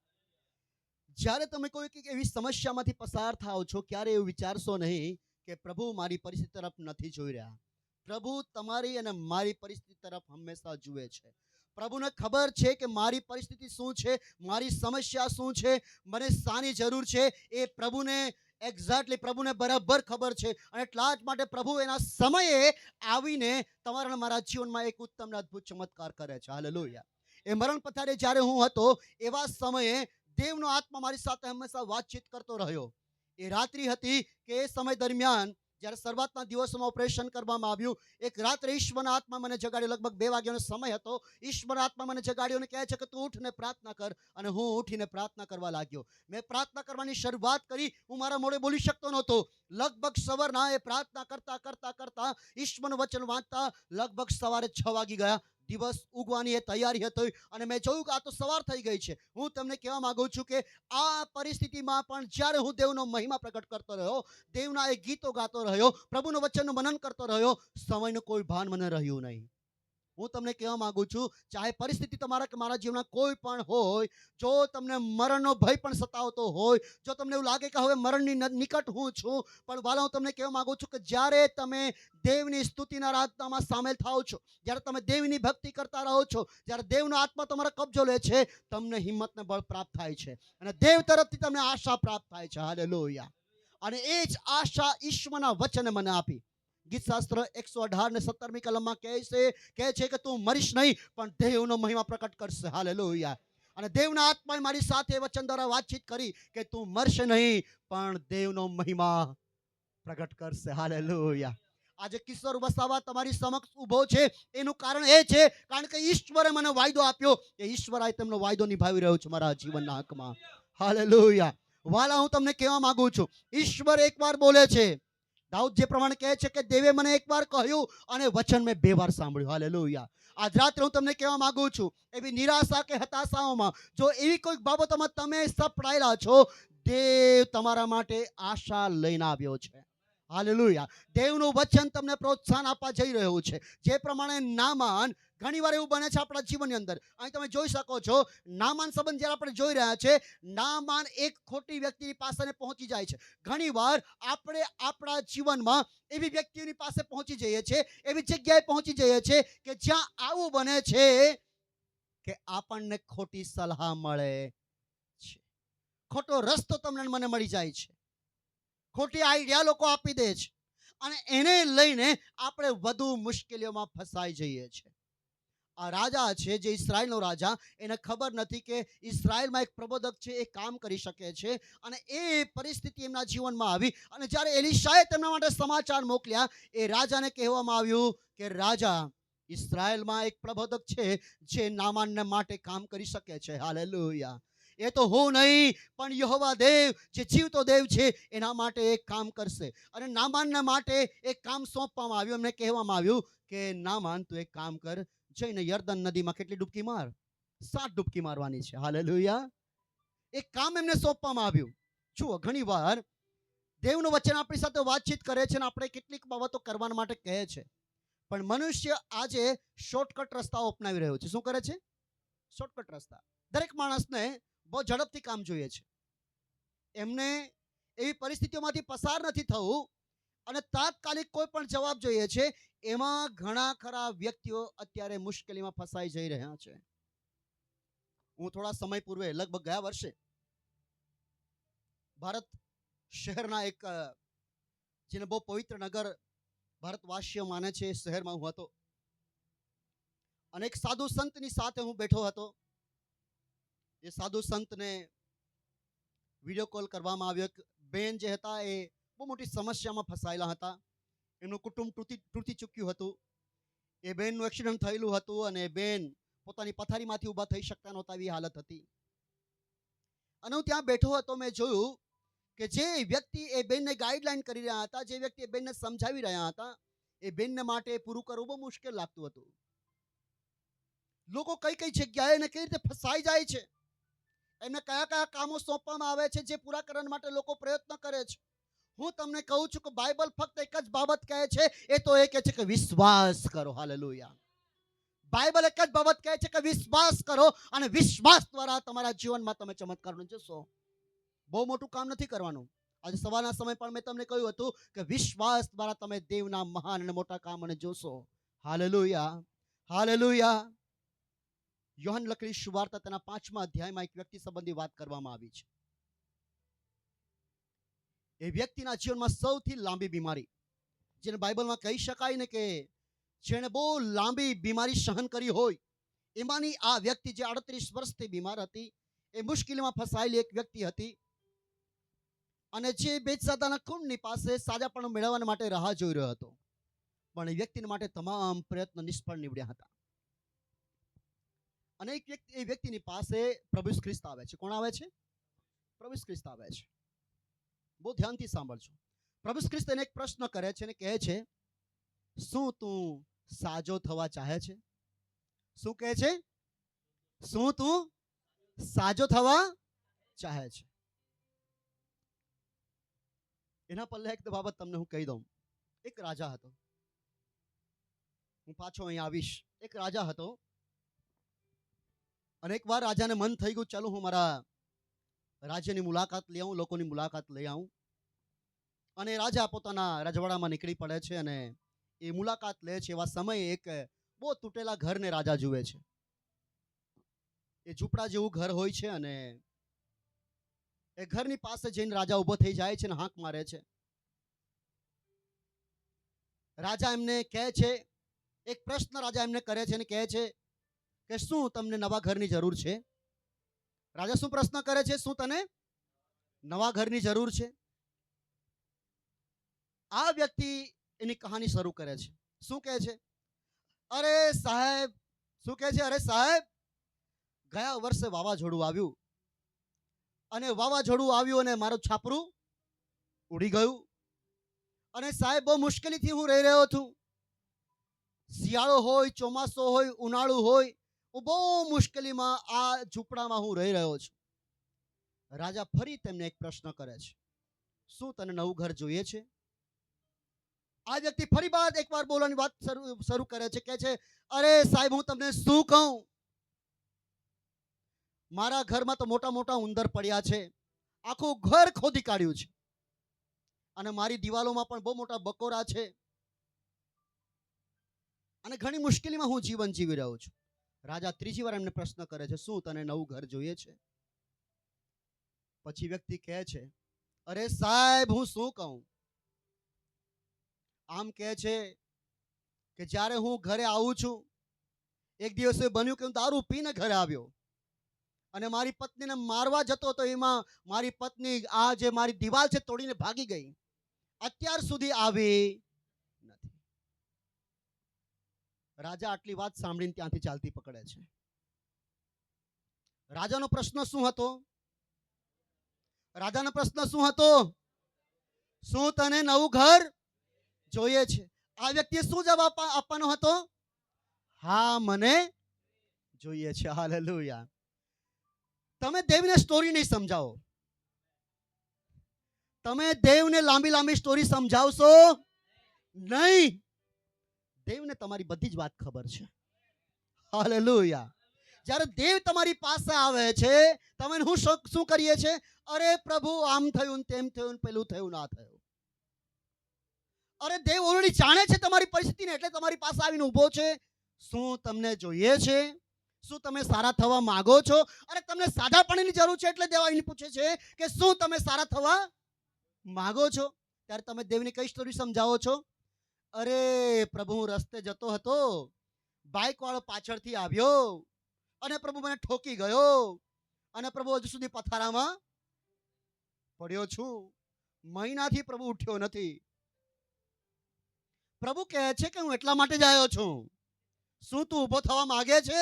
જ્યારે તમે કોઈ એવી સમસ્યામાંથી પસાર થાઓ છો, ક્યારે એવું વિચારશો નહીં કે પ્રભુ મારી પરિસ્થિતિ તરફ નથી જોઈ રહ્યા. પ્રભુ તમારી અને મારી પરિસ્થિતિ તરફ હંમેશા જુએ છે. પ્રભુને ખબર છે કે મારી પરિસ્થિતિ શું છે, મારી સમસ્યા શું છે, મને શાની જરૂર છે. એ પ્રભુને એક્ઝેક્ટલી પ્રભુને બરાબર ખબર છે. અને એટલા જ માટે પ્રભુ એના સમયે આવીને તમારા અને મારા જીવનમાં એક ઉત્તમ અદ્ભુત ચમત્કાર કરે છે. હાલેલુયા. એ મરણ પથારે જ્યારે હું હતો, એવા સમયે દેવનો આત્મા મારી સાથે હંમેશા વાતચીત કરતો રહ્યો. એ રાત્રિ હતી કે એ સમય દરમિયાન જ્યારે શરૂઆતના દિવસોમાં ઓપરેશન કરવામાં આવ્યું, એક રાત્રે ઈશ્વરના આત્મા મને જગાડ્યો. લગભગ 2 વાગ્યાનો સમય હતો. ઈશ્વરના આત્મા મને જગાડ્યો અને કહે છે કે તું ઉઠને પ્રાર્થના કર. અને હું ઉઠીને પ્રાર્થના કરવા લાગ્યો. મેં પ્રાર્થના કરવાની શરૂઆત કરી. હું મારા મોઢે બોલી શકતો નહોતો. લગભગ સવારના એ પ્રાર્થના કરતા કરતા કરતા ઈશ્વરનું વચન વાંચતા લગભગ સવારે 6 વાગી ગયા. દિવસ ઉગવાની એ તૈયારી હતી અને મેં જોયું કે આ તો સવાર થઈ ગઈ છે. હું તમને કહેવા માંગુ છું કે આ પરિસ્થિતિમાં પણ જ્યારે હું દેવનો મહિમા પ્રગટ કરતો રહ્યો, દેવના એ ગીતો ગાતો રહ્યો, પ્રભુનું વચનનું મનન કરતો રહ્યો, સમયનું કોઈ ભાન મને રહ્યું નહીં. હું તમને કહેવા માંગુ છું, ચાહે પરિસ્થિતિ તમારા કે મારા જીવનમાં કોઈ પણ હોય, જો તમને મરણનો ભય પણ સતાવતો હોય, જો તમને એવું લાગે કે હવે મરણની નિકટ હું છું, પણ વાલા હું તમને કહેવા માંગુ છું કે જ્યારે તમે દેવની સ્તુતિના આરાધનામાં સામેલ થાઓ છો, જ્યારે તમે દેવની ભક્તિ કરતા રહો છો, જ્યારે દેવનો આત્મા તમારો કબજો લે છે, તમને હિંમતને બળ પ્રાપ્ત થાય છે અને દેવ તરફથી તમને આશા પ્રાપ્ત થાય છે. હાલેલુયા. અને એ જ આશા ઈશ્વરના વચને મને આપી. ગીતશાસ્ત્ર 118 ને 17મી કલમમાં કહે છે કે તું મરીશ નહીં, પણ દેવનો મહિમા પ્રકટ કરશે. હાલેલુયા. અને દેવના આત્માએ મારી સાથે વચન દ્વારા વાતચીત કરી કે તું મરશે નહીં, પણ દેવનો મહિમા પ્રગટ કરશે. હાલેલુયા. આજે કિશોર વસાવા તમારી સમક્ષ ઊભો છે, એનું કારણ એ છે કારણ કે ઈશ્વરે મને વાયદો આપ્યો, કે ઈશ્વર તેમનો વાયદો નિભાવી રહ્યો છે મારા જીવનના હકમાં. હાલેલુયા. વાલા હું તમને કહેવા માંગુ છું, ઈશ્વર એકવાર બોલે છે. દાઉદ જે પ્રમાણે કહે છે કે દેવે મને એકવાર કહ્યું અને વચન મેં 2 વાર સાંભળ્યું. હાલેલુયા. આજ રાત્રે હું તમને કહેવા માંગુ છું, એવી નિરાશા કે હતાશાઓમાં જો એવી કોઈ બાબતોમાં તમે સપડાયેલા છો, દેવ તમારા માટે આશા લઈને આવ્યો છે. હાલેલુયા. દેવનું વચન તમને પ્રોત્સાહન આપવા જઈ રહ્યું છે. જે પ્રમાણે નામાન, ઘણીવાર એવું બને છે આપણા જીવનની અંદર, અહીં તમે જોઈ શકો છો, નામાન સંબંધ જ્યારે આપણે જોઈ રહ્યા છે, નામાન એક ખોટી વ્યક્તિની પાસે પહોંચી જાય છે. ઘણીવાર આપણે આપણા જીવનમાં એવી વ્યક્તિઓની પાસે પહોંચી જઈએ છીએ, એવી જગ્યાએ પહોંચી જઈએ છીએ કે જ્યાં આવું બને છે કે આપણને ખોટી સલાહ મળે છે, ખોટો રસ્તો તમને મને મળી જાય છે, ખોટી આઈડિયા લોકો આપી દે છે અને એને લઈને આપણે વધુ મુશ્કેલીઓમાં ફસાઈ જઈએ છીએ. આ રાજા છે, જે ઇઝરાયલનો રાજા, એને ખબર નથી કે ઇઝરાયલમાં એક પ્રબોધક છે, એ કામ કરી શકે છે. અને એ પરિસ્થિતિ એમના જીવનમાં આવી અને જ્યારે એલીશાએ તેમના માટે સમાચાર મોકલ્યા, એ રાજાને કહેવામાં આવ્યું કે રાજા, ઇઝરાયલમાં એક પ્રબોધક છે જે નામાનને માટે કામ કરી શકે છે. હાલેલુયા. એ તો હું નહીં, પણ યહોવા દેવ, જે જીવતો દેવ છે, એના માટે એક કામ કરશે. અને નામાનના માટે એક કામ સોંપવામાં આવ્યું. એમને કહેવામાં આવ્યું કે નામાન, તું એક કામ કર, જઈને યર્દન નદીમાં કેટલી ડૂબકી માર? 7 ડૂબકી મારવાની છે. હાલેલુયા. એક કામ એમને સોંપવામાં આવ્યું. જુઓ, ઘણી વાર દેવનું વચન આપણી સાથે વાતચીત કરે છે અને આપણે કેટલીક બાબતો કરવા માટે કહે છે, પણ મનુષ્ય આજે શોર્ટકટ રસ્તાઓ અપનાવી રહ્યો છે. શું કરે છે? શોર્ટકટ રસ્તા. દરેક માણસને બહુ ઝડપથી કામ જોઈએ છે. એમને એવી પરિસ્થિતિઓમાંથી પસાર નથી થવું અને તાત્કાલિક કોઈ પણ જવાબ જોઈએ છે. એમાં ઘણા ખરા વ્યક્તિઓ અત્યારે મુશ્કેલીમાં ફસાઈ જઈ રહ્યા છે. હું થોડા સમય પૂર્વે, લગભગ ગયા વર્ષે, ભારત શહેરના એક જેને બહુ પવિત્ર નગર ભારતવાસીઓ માને છે, શહેરમાં હું હતો અને એક સાધુ સંતની સાથે હું બેઠો હતો. એ સાધુ સંતને વિડીયો કોલ કરવામાં આવ્યો. એક બેન જે હતા એ બહુ મોટી સમસ્યામાં ફસાયેલા હતા. એમનું કુટુંબ તૂટી ચૂક્યું હતું. એ બેનનું એક્સિડન્ટ થયેલું હતું અને બેન પોતાની પથારીમાંથી ઊભા થઈ શકતા નહોતા, એવી હાલત હતી. અને હું ત્યાં બેઠો હતો. મેં જોયું કે જે વ્યક્તિ એ બેનને ગાઈડલાઈન કરી રહ્યા હતા, જે વ્યક્તિ એ બેનને સમજાવી રહ્યા હતા, એ બેનને માટે પૂરું કરવું બહુ મુશ્કેલ લાગતું હતું. લોકો કઈ કઈ જગ્યાએ અને કઈ રીતે ફસાઈ જાય છે, એમને કયા કયા કામો સોંપવામાં આવે છે, જે પૂરા કરવા માટે લોકો પ્રયત્ન કરે છે. હું તમને કહું છું કે બાઇબલ ફક્ત એક જ બાબત કહે છે, એ તો એ કહે છે કે વિશ્વાસ કરો. હાલેલુયા. બાઇબલ એક જ બાબત કહે છે કે વિશ્વાસ કરો અને વિશ્વાસ દ્વારા તમારા જીવનમાં તમે ચમત્કારને જોશો. બહુ મોટું કામ નથી કરવાનું. આજે સવારના સમય પણ મેં તમને કહ્યું હતું કે વિશ્વાસ દ્વારા તમે દેવના મહાન અને મોટા કામને જોશો. Hallelujah, hallelujah. યોહાન લખેલી સુવાર્તા તેના 5મા અધ્યાયમાં એક વ્યક્તિ સંબંધી વાત કરવામાં આવી છે. એ વ્યક્તિના જીવનમાં સૌથી લાંબી બીમારી, જેને બાઇબલમાં કહી શકાય ને કે જેણે બહુ લાંબી બીમારી સહન કરી હોય, એમાંની આ વ્યક્તિ જે 38 વર્ષથી બીમાર હતી, એ મુશ્કેલીમાં ફસાયેલી એક વ્યક્તિ હતી અને જે બેતસાદાના કુંડની પાસે સાજાપણું મેળવવા માટે રાહ જોઈ રહ્યો હતો, પણ એ વ્યક્તિને માટે તમામ પ્રયત્નો નિષ્ફળ નીવડ્યા હતા. અને એ વ્યક્તિની પાસે પ્રભુ ખ્રિસ્ત આવે છે. કોણ આવે છે? પ્રભુ ખ્રિસ્ત આવે છે. બહુ ધ્યાનથી સાંભળજો. પ્રભુ ખ્રિસ્ત એને એક પ્રશ્ન કરે છે અને કહે છે, શું તું સાજો થવા ચાહે છે? શું કહે છે? શું તું સાજો થવા ચાહે છે? એના પહેલા એક બાબત તમને હું કહી દઉં. એક રાજા હતો. હું પાછો અહીં આવીશ. એક રાજા હતો અને એકવાર રાજાને મન થઈ ગયું, ચાલો હું મારા રાજ્યની મુલાકાત લઈ આવું, લોકોની મુલાકાત લઈ આવું. અને રાજા પોતાના રજવાડામાં નીકળી પડે છે અને એ મુલાકાત લે છે. એવા સમયે એક બહુ તૂટેલા ઘરને રાજા જુએ છે. એ ઝૂંપડા જેવું ઘર હોય છે અને એ ઘરની પાસે જઈને રાજા ઊભો થઈ જાય છે અને હાંક મારે છે. રાજા એમને કહે છે, એક પ્રશ્ન રાજા એમને કરે છે અને કહે છે કે શું તમને નવા ઘરની જરૂર છે? રાજા શું પ્રશ્ન કરે છે? શું તને નવા ઘરની જરૂર છે? આ વ્યક્તિ એની કહાની શરૂ કરે છે. શું કહે છે? અરે સાહેબ, શું કહે છે? અરે સાહેબ, ગયા વર્ષે વાવાઝોડું આવ્યું અને વાવાઝોડું આવ્યું અને મારું છાપરું ઉડી ગયું અને સાહેબ બહુ મુશ્કેલીથી હું રહી રહ્યો છું. શિયાળો હોય, ચોમાસો હોય, ઉનાળું હોય, હું બહુ મુશ્કેલીમાં આ ઝૂંપડામાં હું રહી રહ્યો છું. રાજા ફરી તેમને એક પ્રશ્ન કરે છે, શું તને નવું ઘર જોઈએ છે? આ વ્યક્તિ ફરી બાદ એકવાર બોલવાની વાત શરૂ કરે છે. કહે છે, અરે સાહેબ, હું તમને શું કહું, મારા ઘરમાં તો મોટા મોટા ઉંદર પડ્યા છે, આખું ઘર ખોદી કાઢ્યું છે અને મારી દિવાલોમાં પણ બહુ મોટા બકોરા છે અને ઘણી મુશ્કેલીમાં હું જીવન જીવી રહ્યો છું. રાજા ત્રીજી વાર એમને પ્રશ્ન કરે છે, શું તને નવું ઘર જોઈએ છે? પછી વ્યક્તિ કહે છે, અરે સાહેબ, હું શું કહું. આમ કહે છે કે જ્યારે હું ઘરે આવું છું, એક દિવસે બન્યું કે હું દારૂ પીને ઘરે આવ્યો અને મારી પત્નીને મારવા જતો તો એમાં મારી પત્ની આ જે મારી દિવાલ છે તોડીને ભાગી ગઈ. અત્યાર સુધી આવી નથી. રાજા આટલી વાત સાંભળીને ત્યાંથી ચાલતી પકડે છે. રાજાનો પ્રશ્ન શું હતો? રાજાનો પ્રશ્ન શું હતો? શું તને નવું ઘર જોઈએ છે? આ વ્યક્તિએ શું જવાબ આપવાનો હતો? હા, મને જોઈએ છે. હાલેલુયા. તમે દેવને સ્ટોરી નહીં સમજાવો. તમે દેવને લાંબી લાંબી સ્ટોરી સમજાવશો નહીં. દેવને તમારી બધી જ વાત ખબર છે. હાલેલુયા. જ્યારે દેવ તમારી પાસે આવે છે, તમે હું શું કરીએ છે? અરે પ્રભુ, આમ થયું, તેમ થયું, પેલું થયું, ના થયું. અરે દેવ ઓલરેડી જાણે છે તમારી પરિસ્થિતિને, એટલે તમારી પાસે આવીને ઊભો છે. શું તમને જોઈએ છે? શું તમે સારા થવા માંગો છો? અરે તમને સાજાપણાની જરૂર છે, એટલે દેવ આવીને પૂછે છે કે શું તમે સારા થવા માંગો છો? ત્યારે તમે દેવની કઈ સ્ટોરી સમજાવો છો? અરે પ્રભુ, હું રસ્તે જતો હતો, બાઇક વાળો પાછળથી આવ્યો અને પ્રભુ મને ઠોકી ગયો, અને પ્રભુ હજુ સુધી પથારામાં પડ્યો છું. મહિનાથી પ્રભુ ઉઠ્યો નથી. પ્રભુ કહે છે કે હું એટલા માટે જ આવ્યો છું. શું તું ઊભો થવા માંગે છે?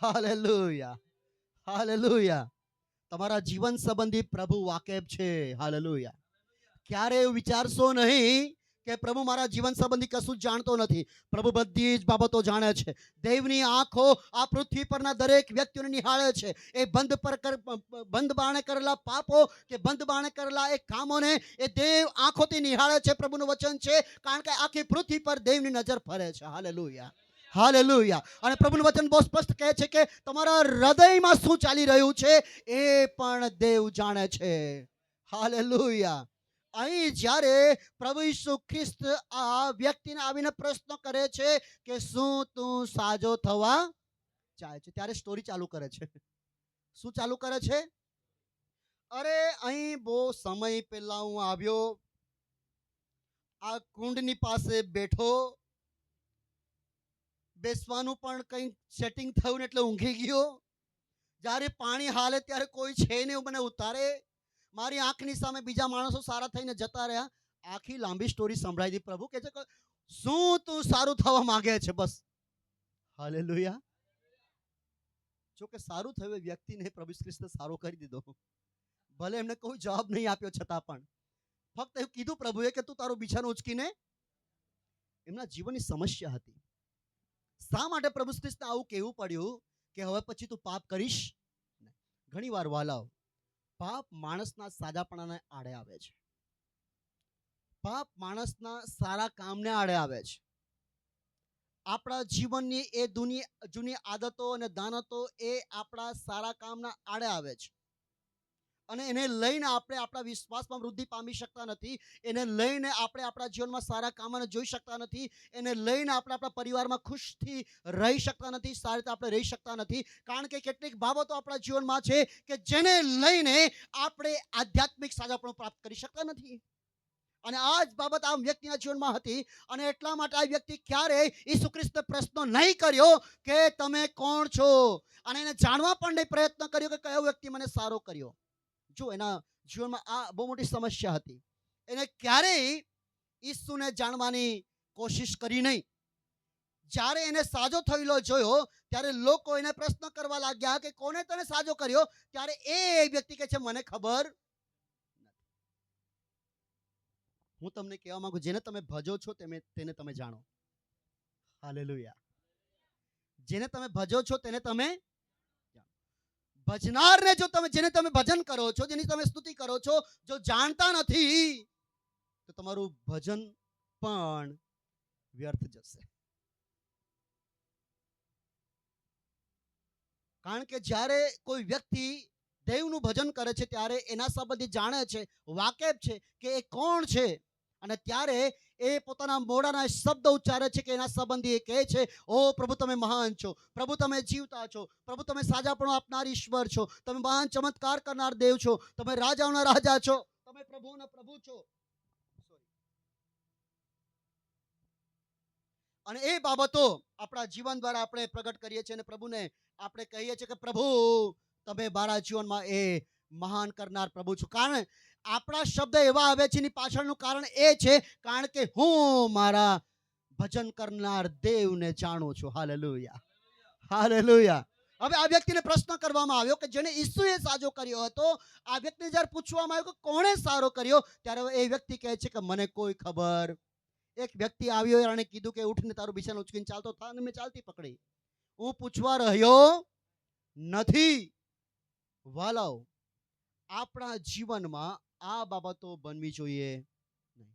Hallelujah, hallelujah. તમારા જીવન સંબંધી પ્રભુ વાકેફ છે. હાલેલુયા. ક્યારે એવું વિચારશો નહીં કે પ્રભુ મારા જીવન સંબંધી કશું જ જાણતો નથી. પ્રભુ બધી જ બાબતો જાણે છે. દેવની આંખો આ પૃથ્વી પરના દરેક વ્યક્તિઓને નિહાળે છે. એ બંધ બાણે કરેલા પાપો કે બંધ બાણે કરેલા એ કામોને એ દેવ આંખોથી નિહાળે છે. પ્રભુનું વચન છે, કારણ કે આખી પૃથ્વી પર દેવની નજર ફરે છે. Hallelujah, hallelujah. અને પ્રભુનું વચન બહુ સ્પષ્ટ કહે છે કે તમારા હૃદયમાં શું ચાલી રહ્યું છે એ પણ દેવ જાણે છે. હાલેલુયા. અહીં જ્યારે પ્રભુ ઈસુ ખ્રિસ્ત આ વ્યક્તિને આવીને પ્રશ્ન કરે છે કે શું તું સાજો થવા ચાહે છે, ત્યારે સ્ટોરી ચાલુ કરે છે. શું ચાલુ કરે છે? અરે અહીં બહુ સમય પહેલા હું આવ્યો, આ કુંડની પાસે બેઠો, બેસવાનું પણ કંઈક સેટિંગ થયું ને એટલે ઊંઘી ગયો. જ્યારે પાણી હાલે ત્યારે કોઈ છે નહીં મને ઉતારે. મારી આંખની સામે બીજા માણસો સારા થઈને જતા રહ્યા. આખી લાંબી સ્ટોરી સંભળાવી દી. પ્રભુ કહે છે કે શું તું સારું થવા માંગે છે? બસ. હાલેલુયા. જો કે સારું થયું વ્યક્તિને પ્રભુ ખ્રિસ્તે સારો કરી દીધો. ભલે એમને કોઈ જવાબ નહીં આપ્યો, છતાં પણ ફક્ત એવું કીધું પ્રભુએ કે તું તારું બિછાનું ઉચકીને. એમના જીવનની સમસ્યા હતી. શા માટે પ્રભુ ખ્રિસ્તને આવું કહેવું પડ્યું કે હવે પછી તું પાપ કરીશ? ઘણી વાર વાલાઓ, પાપ માણસના સાદાપણાને આડે આવે છે. પાપ માણસના સારા કામને આડે આવે છે. આપણા જીવનની એ જૂની આદતો અને દાનતો એ આપણા સારા કામના આડે આવે છે. અને એને લઈને આપણે આપણા વિશ્વાસમાં વૃદ્ધિ પામી શકતા નથી. એને લઈને આપણે આપણા જીવનમાં સારા કામોને જોઈ શકતા નથી. એને લઈને આપણે આપણા પરિવારમાં ખુશથી રહી શકતા નથી, સારી રીતે આપણે રહી શકતા નથી. કારણ કે કેટલીક બાબતો આપણા જીવનમાં છે કે જેને લઈને આપણે આધ્યાત્મિક સાજાપણું પ્રાપ્ત કરી શકતા નથી. અને આ જ બાબત આ વ્યક્તિના જીવનમાં હતી. અને એટલા માટે આ વ્યક્તિ ક્યારેય ઈસુ ખ્રિસ્તને પ્રશ્ન નહીં કર્યો કે તમે કોણ છો, અને એને જાણવા પણ નહીં પ્રયત્ન કર્યો કે કયો વ્યક્તિ મને સારો કર્યો. જો એના જીવનમાં આ બહુ મોટી સમસ્યા હતી. એને ક્યારેય ઈસુને જાણવાની કોશિશ કરી નહીં. જ્યારે એને સાજો થયેલો જોયો ત્યારે લોકો એને પ્રશ્ન કરવા લાગ્યા કે કોને તને સાજો કર્યો? ત્યારે એ વ્યક્તિ કહે છે મને ખબર. હું તમને કહેવા માંગુ, જેને તમે ભજો છો તેને તમે જાણો. હાલેલુયા. જેને તમે ભજો છો તેને તમે ભજનારને જેને તમે ભજન કરો છો, જેની તમે સ્તુતિ કરો છો, જો જાણતા નથી તો તમારું ભજન પણ વ્યર્થ જશે. કારણ કે જ્યારે કોઈ વ્યક્તિ દેવનું ભજન કરે છે ત્યારે એના સંબંધી જાણે છે, વાકેફ છે કે એ કોણ છે. અને ત્યારે એ પોતાના મોઢાના શબ્દ ઉચ્ચારે છે કે એના સંબંધી એ કહે છે, ઓ પ્રભુ તમે મહાન છો, પ્રભુ તમે જીવતા છો, પ્રભુ તમે સાજાપણું આપનાર ઈશ્વર છો, તમે મહાન ચમત્કાર કરનાર દેવ છો, તમે રાજાઓના રાજા છો, તમે પ્રભુના પ્રભુ છો. અને એ બાબતો આપણા જીવન દ્વારા આપણે પ્રગટ કરીએ છીએ અને પ્રભુને આપણે કહીએ છીએ કે પ્રભુ તમે મારા જીવનમાં એ મહાન કરનાર પ્રભુ છો. કારણ આપણા શબ્દ એવા આવે છે એની પાછળનું કારણ એ છે કારણ કે હું મારા ભજન કરનાર દેવને જાણું છું. Hallelujah, hallelujah. હવે આ વ્યક્તિને પ્રશ્ન કરવામાં આવ્યો કે જેને ઈસુએ સાજો કર્યો હતો. આ વ્યક્તિને જ્યારે પૂછવામાં આવ્યું કે કોણે સારો કર્યો, ત્યારે એ વ્યક્તિ કહે છે કે મને કોઈ ખબર. એક વ્યક્તિ આવ્યો અને કીધું કે ઉઠને તારું બિછાનું ઉચકીને ચાલતો થા, અને મેં ચાલતી પકડી. હું પૂછવા રહ્યો નથી વાલાઓ, આપણા જીવનમાં આ બાબતો બનવી જોઈએ નહીં.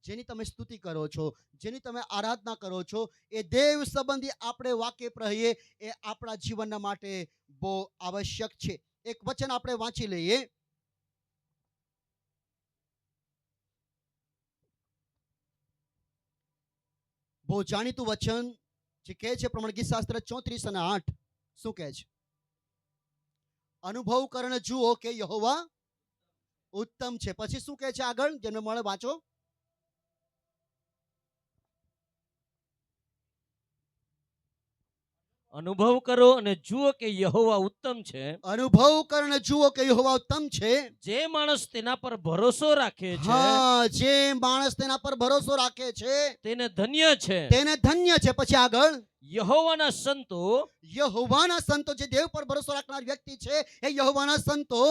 જેની તમે સ્તુતિ કરો છો, જેની તમે આરાધના કરો છો, એ દેવ સંબંધી આપણે વાકેફ રહીએ એ આપણા જીવનના માટે બહુ આવશ્યક છે. એક વચન આપણે વાંચી લઈએ. બહુ જાણીતું વચન જે કહે છે પ્રમાણે ગીતશાસ્ત્ર 34:8 શું કહે છે? અનુભવ કરીને જુઓ કે યહોવા ઉત્તમ છે. પછી શું કહે છે આગળ? જેને મળે વાંચો. અનુભવ કરો અને જુઓ કે યહોવા ઉત્તમ છે. અનુભવ કરીને જુઓ કે યહોવા ઉત્તમ છે. જે માણસ તેના પર ભરોસો રાખે છે હા, જે માણસ તેના પર ભરોસો રાખે છે તેને ધન્ય છે. તેને ધન્ય છે. પછી આગળ, યહોવાના સંતો યહોવાના સંતો, જે દેવ પર ભરોસો રાખનાર વ્યક્તિ છે એ યહોવાના સંતો,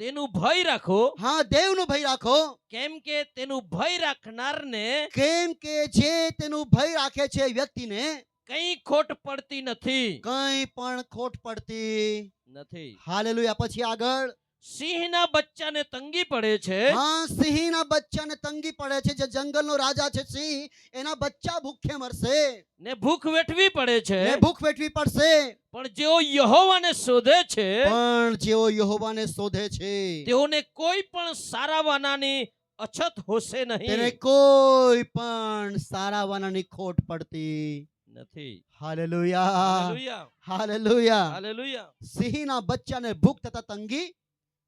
તેનું ભય રાખો, હા, દેવનો ભય રાખો. કેમ કે તેનું ભય રાખનારને કેમ કે જે તેનું ભય રાખે છે એ વ્યક્તિને કઈ ખોટ પડતી નથી. કંઈ પણ ખોટ પડતી નથી. હાલેલુયા. પછી આગળ, સિંહના બચ્ચાને તંગી પડે છે, હા, સિંહના બચ્ચાને તંગી પડે છે. જે જંગલનો રાજા છે સિંહ, એના બચ્ચા ભૂખે મરશે ને ભૂખ વેઠવી પડે છે. ને ભૂખ વેઠવી પડશે. પણ જેઓ યહોવાને શોધે છે પણ જેઓ યહોવાને શોધે છે તેઓને કોઈ પણ સારા વાનાની અછત હોશે તેને નહીં. કોઈ પણ સારા વાનાની ખોટ પડતી નથી. Hallelujah, hallelujah. હાલેલુયા. હાલેલુયા. સિંહના બચ્ચાને ભૂખ તથા તંગી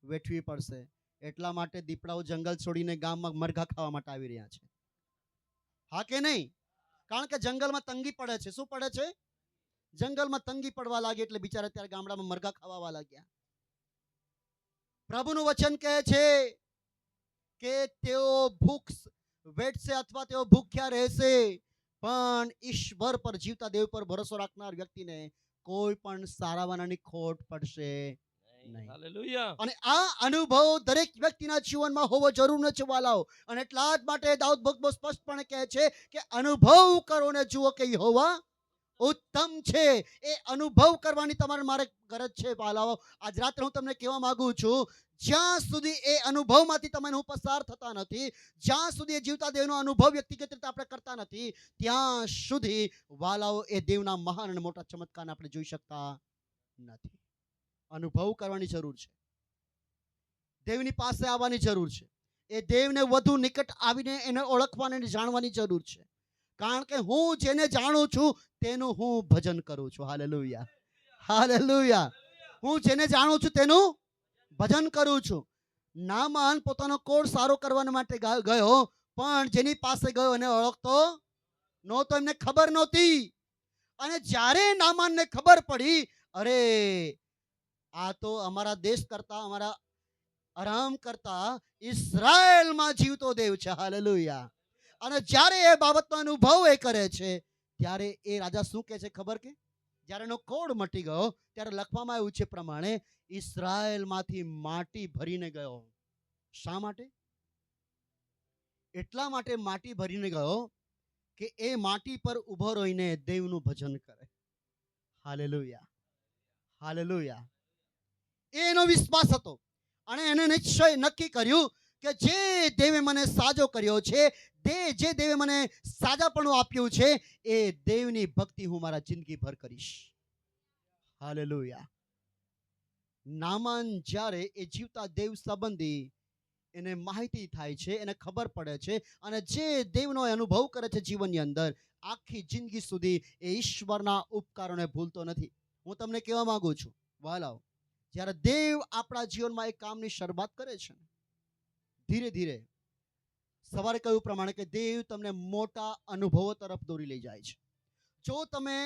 વેઠવી પડશે. એટલા માટે દીપડાઓ જંગલ છોડીને ગામમાં મરઘા ખાવા માટે આવી રહ્યા છે. હા કે નહીં? કારણ કે જંગલમાં તંગી પડે છે. શું પડે છે? જંગલમાં તંગી પડવા લાગી એટલે બિચારા ત્યારે ગામડામાં મરઘા ખાવા લાગ્યા. પ્રભુનું વચન કહે છે કે તેઓ ભૂખ વેઠશે અથવા તેઓ ભૂખ્યા રહેશે, પણ ઈશ્વર પર, જીવતા દેવ પર ભરોસો રાખનાર વ્યક્તિને કોઈ પણ સારા વાનાની ખોટ પડશે નહીં. હાલેલુયા. અને આ અનુભવ દરેક વ્યક્તિના જીવનમાં હોવો જરૂર છે વાલાઓ. અને એટલા જ માટે દાઉદ ભક્ત બહુ સ્પષ્ટપણે કહે છે કે અનુભવ કરો ને જુઓ કે યહોવા ઉત્તમ છે. એ અનુભવ કરવાની તમારે મારે ગરજ છે વાલાઓ. આજ રાત્રે હું તમને કહેવા માંગુ છું, જ્યાં સુધી એ અનુભવમાંથી તમે હું પસાર થતા નથી, જ્યાં સુધી એ જીવતા દેવનો અનુભવ વ્યક્તિગત રીતે આપણે કરતા નથી, ત્યાં સુધી વાલાઓ એ દેવના મહાન અને મોટા ચમત્કારને આપણે જોઈ શકતા નથી. અનુભવ કરવાની જરૂર છે. દેવની પાસે આવવાની જરૂર છે. એ દેવને વધુ નિકટ આવીને એને ઓળખવાની અને જાણવાની જરૂર છે. કારણ કે હું જેને જાણું છું તેનું હું ભજન કરું છું. Hallelujah, hallelujah. હું જેને જાણું છું તેનું ભજન કરું છું. નામાન પોતાનો કોડ સારો કરવા માટે ગયો, પણ જેની પાસે ગયો એને ઓળખતો નહોતો, એમને ખબર નહોતી. અને જ્યારે નામાનને ખબર પડી, અરે આ તો અમારા દેશ કરતા, અમારા આરામ કરતા ઇઝરાયલમાં જીવતો દેવ છે. હાલેલુયા. અને જ્યારે એ બાબતનો અનુભવ એ કરે છે ત્યારે એ રાજા શું કહે છે ખબર? કે જ્યારે એનો કોડ મટી ગયો ત્યારે લખવામાં આવ્યું છે પ્રમાણે ઇઝરાયલમાંથી માટી ભરીને ગયો. શા માટે? એટલા માટે માટી ભરીને ગયો કે એ માટી પર ઊભો રહીને દેવનું ભજન કરે. Hallelujah, hallelujah. એનો વિશ્વાસ હતો અને એને નિશ્ચય નક્કી કર્યું કે જે દેવે મને સાજો કર્યો છે, જે દેવે મને સાજાપણું આપ્યું છે, એ દેવની ભક્તિ હું મારા જિંદગીભર કરીશ. હાલેલુયા. નામાન જ્યારે એ જીવતા દેવ સંબંધી એને માહિતી થાય છે, એને ખબર પડે છે, અને જે દેવનો અનુભવ કરે છે જીવનની અંદર, આખી જિંદગી સુધી એ ઈશ્વરના ઉપકારોને ભૂલતો નથી. હું તમને કહેવા માંગુ છું વાલાઓ, જ્યારે દેવ આપણા જીવનમાં એક કામની શરૂઆત કરે છે, ધીરે ધીરે સવારે કહ્યું પ્રમાણે કે દેવ તમને મોટા અનુભવો તરફ દોરી લઈ જાય છે. જો તમે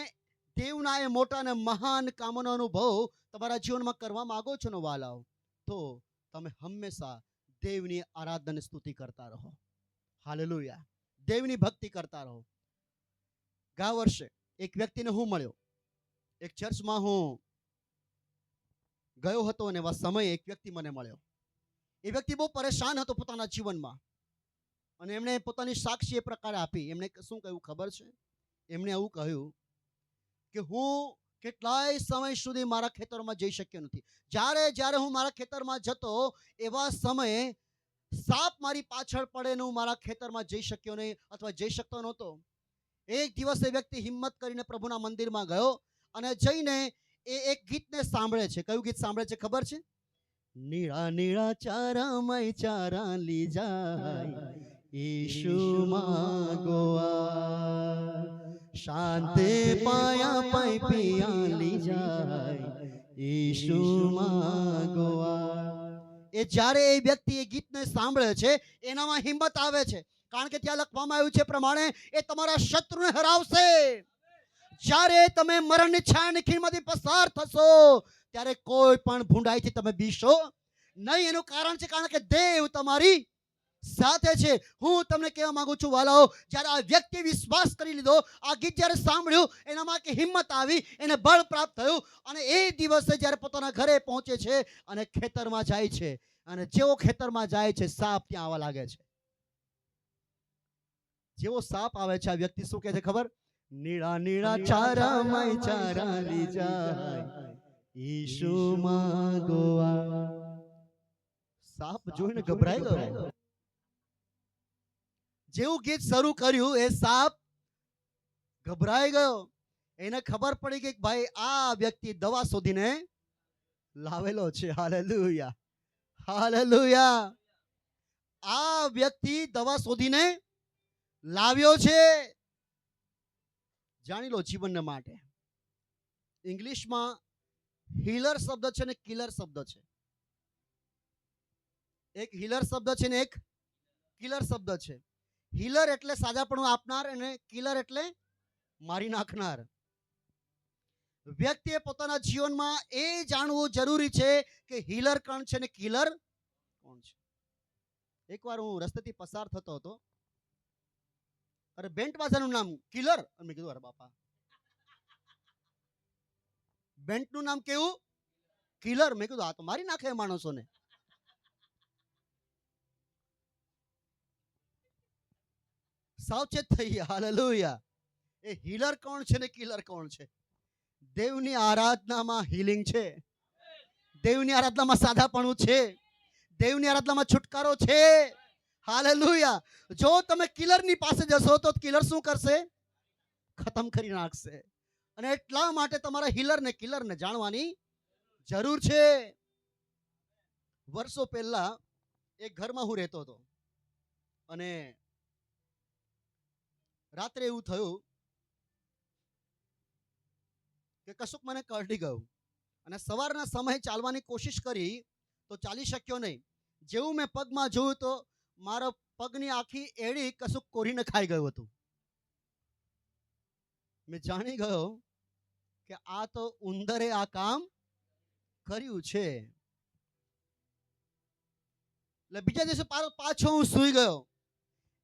દેવના એ મોટા અને મહાન કામોનો અનુભવ તમારા જીવનમાં કરવા માંગો છો ને વાલાઓ, તો તમે હંમેશા દેવની આરાધના અને સ્તુતિ કરતા રહો. હાલેલુયા. દેવની ભક્તિ કરતા રહો. ગયા વર્ષે એક વ્યક્તિને હું મળ્યો. એક ચર્ચમાં હું ગયો હતો અને એવા સમયે એક વ્યક્તિ મને મળ્યો. એ વ્યક્તિ બહુ પરેશાન હતો પોતાના જીવનમાં અને એમણે પોતાની સાક્ષી એ પ્રકારે આપી. એમણે શું કહ્યું ખબર છે? એમણે એવું કહ્યું કે હું કેટલાય સમય સુધી મારા ખેતરમાં જઈ શક્યો નથી. જ્યારે જ્યારે હું મારા ખેતરમાં જતો એવા સમયે સાપ મારી પાછળ પડે ને હું મારા ખેતરમાં જઈ શક્યો નહીં અથવા જઈ શકતો નહોતો. એક દિવસ એ વ્યક્તિ હિંમત કરીને પ્રભુના મંદિરમાં ગયો અને જઈને એ એક ગીતને સાંભળે છે. કયું ગીત સાંભળે છે ખબર છે? નીળા નીળા ચારામય ચારા લી જાય ઈશુમાં ગોવા, શાંતે પાયા પાઈ પિયા લી જાય ઈશુમાં ગોવા. એ જ્યારે એ વ્યક્તિ એ ગીતને સાંભળે છે એનામાં હિંમત આવે છે, કારણ કે ત્યાં લખવામાં આવ્યું છે પ્રમાણે એ તમારા શત્રુને હરાવશે. જ્યારે તમે મરણની છાયાની ખીણમાંથી પસાર થશો ત્યારે કોઈ પણ ભૂંડાઈથી તમે બીશો નહીં. એનું કારણ છે કારણ કે દેવ તમારી સાથે છે. હું તમને કહેવા માંગુ છું વાલાઓ, જ્યારે આ વ્યક્તિએ વિશ્વાસ કરી લીધો, આ ગીત જ્યારે સાંભળ્યું એનામાં કે હિંમત આવી, એને બળ પ્રાપ્ત થયું અને એ દિવસે જ્યારે પોતાના ઘરે પહોંચે છે અને ખેતરમાં જાય છે અને જેવો ખેતરમાં જાય છે સાપ ત્યાં આવવા લાગે છે. જેવો સાપ આવે છે આ વ્યક્તિ શું કહે છે ખબર? નીળા નીળા ચારામય ચારા લી જાય ઈશુમાં ગોવા. સાપ જોઈને ગભરાઈ ગયો. જેવું ગીત શરૂ કર્યું એ સાપ ગભરાઈ ગયો. એને ખબર પડી કે ભાઈ આ વ્યક્તિ દવા શોધીને લાવેલો છે. Hallelujah, hallelujah. આ વ્યક્તિ દવા શોધીને લાવ્યો છે. જાણી લો જીવનને માટે ઇંગ્લિશમાં હીલર શબ્દ છે ને કિલર શબ્દ છે. એક હીલર શબ્દ છે ને એક કિલર શબ્દ છે. હીલર એટલે સાજાપણું આપનાર અને કિલર એટલે મારી નાખનાર. વ્યક્તિએ પોતાના જીવનમાં એ જાણવું જરૂરી છે કે હીલર કોણ છે ને કિલર કોણ છે. એકવાર હું રસ્તેથી પસાર થતો હતો, અરે બેન્ટ વાજાનું નામ કિલર, અને મેં કીધું અરે બાપા, બેન્ટનું નામ કેવું? કિલર. મેં કીધું આ તો મારી નાખે માણસોને. સાવચેત થઈ ગયા. હાલેલુયા. એ હીલર કોણ છે ને કિલર કોણ છે? દેવની આરાધનામાં હીલિંગ છે, દેવની આરાધનામાં સાદાપણું છે, દેવની આરાધનામાં છુટકારો છે. હાલેલુયા. જો તમે કિલરની પાસે જશો તો કિલર શું કરશે? ખતમ કરી નાખશે. અને એટલા માટે તમારા હીલરને કિલરને જાણવાની જરૂર છે. વર્ષો પહેલા એક ઘરમાં હું રહેતો હતો અને રાત્રે એવું થયું કે કશુંક મને કરડી ગયું અને સવારના સમયે ચાલવાની કોશિશ કરી તો ચાલી શક્યો નહીં. જેવું મેં પગમાં જોયું તો મારા પગની આખી એડી કશુંક કોરીને ખાઈ ગયું હતું. મેં જાણી ગયો કે આ તો ઉંદરે આ કામ કર્યું છે. એટલે બીજા દિવસે પાછો હું સૂઈ ગયો.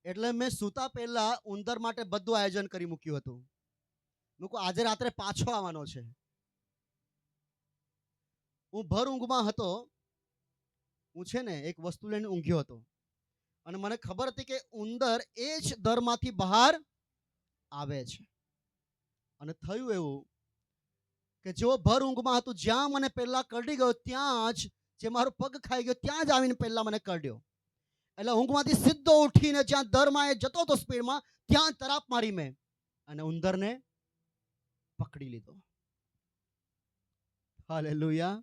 એટલે મેં સૂતા પહેલા ઉંદર માટે બધું આયોજન કરી મૂક્યું હતું. મેં કહ્યું આજે રાત્રે પાછો આવવાનો છે. હું ભર ઊંઘમાં હતો. હું છે ને એક વસ્તુ લઈને ઊંઘ્યો હતો અને મને ખબર હતી કે ઉંદર એ જ દરમાંથી બહાર આવે છે. અને થયું એવું કે જો ભર ઊંઘમાં હતું, જ્યાં મને પહેલા કરડી ગયો ત્યાં જ, જે મારો પગ ખાઈ ગયો ત્યાં જ આવીને પહેલા મને કરડ્યો. એટલે ઊંઘમાંથી સીધો ઉઠીને જ્યાં દરમાં એ જતો હતો સ્પીડમાં, ત્યાં તરાપ મારી મેં અને ઉંદરને પકડી લીધો. હાલેલુયા.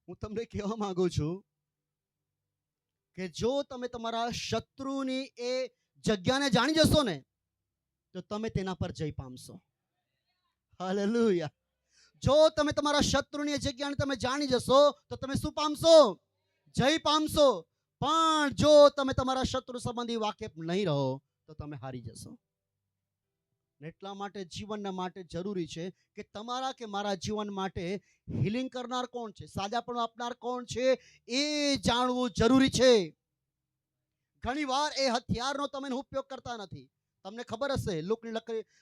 હું તમને કહેવા માંગુ છું કે જો તમે તમારા શત્રુની એ જગ્યાને જાણી જશો ને તો તમે તેના પર જય પામશો. હાલેલુયા. જો તમે તમારા શત્રુની એ જગ્યાને તમે જાણી જશો તો તમે શું પામશો? જય પામશો. પણ જો તમે તમારા શત્રુ સંબંધી વાકેફ નહીં રહો તો તમે હારી જશો. એટલા માટે જીવનના માટે જરૂરી છે કે તમારા કે મારા જીવન માટે હિલિંગ કરનાર કોણ છે, સાજાપણું આપનાર કોણ છે, એ જાણવું જરૂરી છે. ઘણીવાર એ હથિયારનો તમે ઉપયોગ કરતા નથી. તમને ખબર હશે લુકની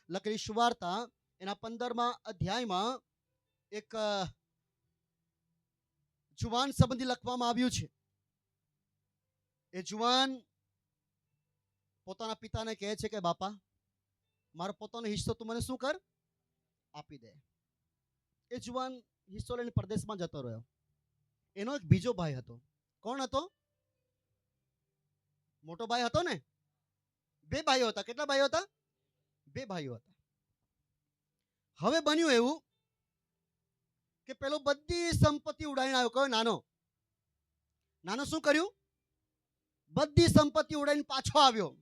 લખેલી સુવાર્તા એના 15મા અધ્યાયમાં એક જુવાન સંબંધી લખવામાં આવ્યું છે. એ જુવાન પોતાના પિતાને કહે છે કે બાપા, મારો પોતાનો હિસ્સો તું મને શું કર? આપી દે. એ જુવાન હિસ્સો લઈને પરદેશમાં જતો રહ્યો. એનો એક બીજો ભાઈ હતો. કોણ હતો? મોટો ભાઈ હતો ને? બે ભાઈઓ હતા. કેટલા ભાઈઓ હતા? બે ભાઈઓ હતા. હવે બન્યું એવું કે પેલો બધી સંપત્તિ ઉડાવીને આવ્યો. કયો? નાનો. નાનો શું કર્યું? બધી સંપત્તિ ઉડાવીને પાછો આવ્યો.